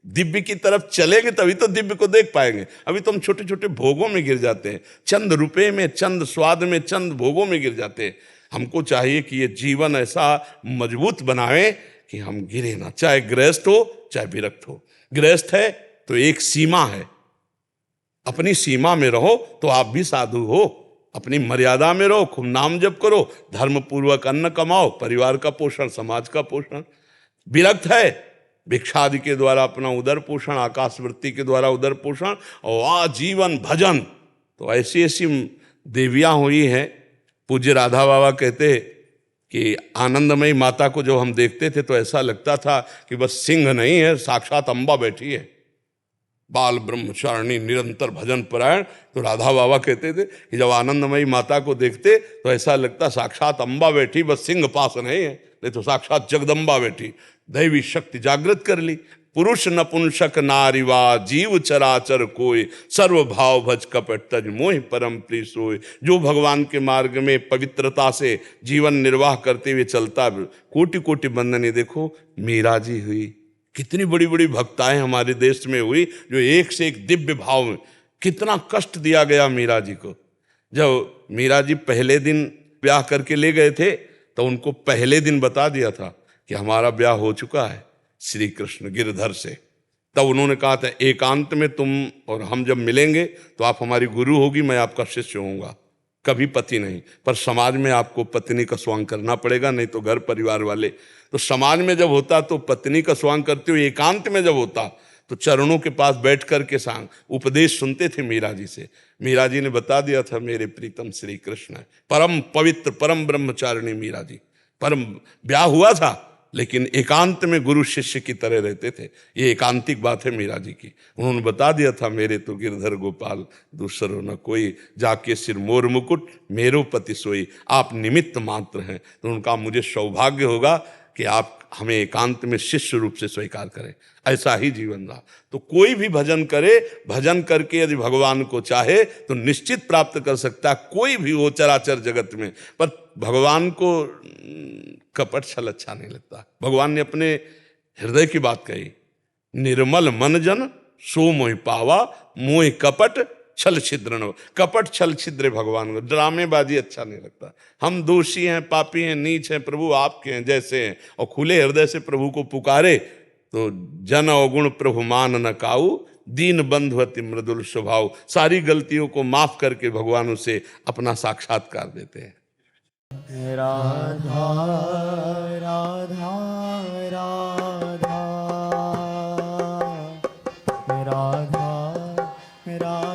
दिव्य की तरफ चलेंगे तभी तो दिव्य को देख पाएंगे। अभी तो हम छोटे छोटे भोगों में गिर जाते हैं, चंद रुपए में, चंद स्वाद में, चंद भोगों में गिर जाते हैं। हमको चाहिए कि ये जीवन ऐसा मजबूत बनाए कि हम गिरे ना, चाहे गृहस्थ हो चाहे विरक्त हो। गृहस्थ है तो एक सीमा है, अपनी सीमा में रहो तो आप भी साधु हो, अपनी मर्यादा में रहो, खूब नाम जप करो, धर्म पूर्वक अन्न कमाओ, परिवार का पोषण, समाज का पोषण। विरक्त है, भिक्षादि के द्वारा अपना उदर पोषण, आकाशवृत्ति के द्वारा उदर पोषण और आजीवन भजन। तो ऐसी ऐसी देवियां हुई हैं। पूज्य राधा बाबा कहते कि आनंदमयी माता को जो हम देखते थे तो ऐसा लगता था कि बस सिंह नहीं है, साक्षात अम्बा बैठी है। बाल ब्रह्मचारिणी, निरंतर भजन परायण। तो राधा बाबा कहते थे कि जब आनंदमयी माता को देखते तो ऐसा लगता साक्षात अम्बा बैठी, बस सिंह पास नहीं है, नहीं तो साक्षात जगदम्बा बैठी। दैवी शक्ति जागृत कर ली। पुरुष नपुंसक नारीवा जीव चराचर कोय, सर्व भाव भज कपट तज मोहि परम प्रिय सोय। जो भगवान के मार्ग में पवित्रता से जीवन निर्वाह करते हुए चलता, कोटि कोटि बंदने। देखो मीरा जी हुई, कितनी बड़ी बड़ी भक्ताएं हमारे देश में हुई जो एक से एक दिव्य भाव में। कितना कष्ट दिया गया मीरा जी को। जब मीरा जी पहले दिन ब्याह करके ले गए थे तो उनको पहले दिन बता दिया था कि हमारा ब्याह हो चुका है श्री कृष्ण गिरधर से। तब उन्होंने कहा था एकांत में तुम और हम जब मिलेंगे तो आप हमारी गुरु होगी, मैं आपका शिष्य होऊंगा, कभी पति नहीं। पर समाज में आपको पत्नी का स्वांग करना पड़ेगा, नहीं तो घर परिवार वाले। तो समाज में जब होता तो पत्नी का स्वांग करते हुए, एकांत में जब होता तो चरणों के पास बैठ करके सांग उपदेश सुनते थे मीरा जी से। मीरा जी ने बता दिया था मेरे प्रीतम श्री कृष्ण है, परम पवित्र परम ब्रह्मचारिणी मीरा जी। परम ब्याह हुआ था लेकिन एकांत में गुरु शिष्य की तरह रहते थे। ये एकांतिक बात है मीरा जी की। उन्होंने बता दिया था मेरे तो गिरधर गोपाल दूसरो न कोई, जाके सिर मोर मुकुट मेरो पति सोई। आप निमित्त मात्र हैं। तो उनका मुझे सौभाग्य होगा कि आप हमें एकांत में शिष्य रूप से स्वीकार करें। ऐसा ही जीवन रहा। तो कोई भी भजन करे, भजन करके यदि भगवान को चाहे तो निश्चित प्राप्त कर सकता है, कोई भी हो चराचर जगत में। पर भगवान को कपट छल अच्छा नहीं लगता। भगवान ने अपने हृदय की बात कही, निर्मल मन जन सो मोहि पावा, मोहि कपट छल छिद्र न। कपट छल छिद्र भगवान को, ड्रामेबाजी अच्छा नहीं लगता। हम दोषी हैं, पापी हैं, नीच हैं, प्रभु आपके हैं जैसे हैं, और खुले हृदय से प्रभु को पुकारे तो जन अवगुण प्रभु मान न काऊ, दीन बंधु अति मृदुल स्वभाव। सारी गलतियों को माफ करके भगवान उसे अपना साक्षात्कार देते हैं। राधा राधा राधा राधा राधा राधा राधा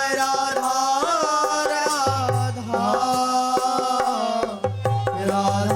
राधा राधा राधा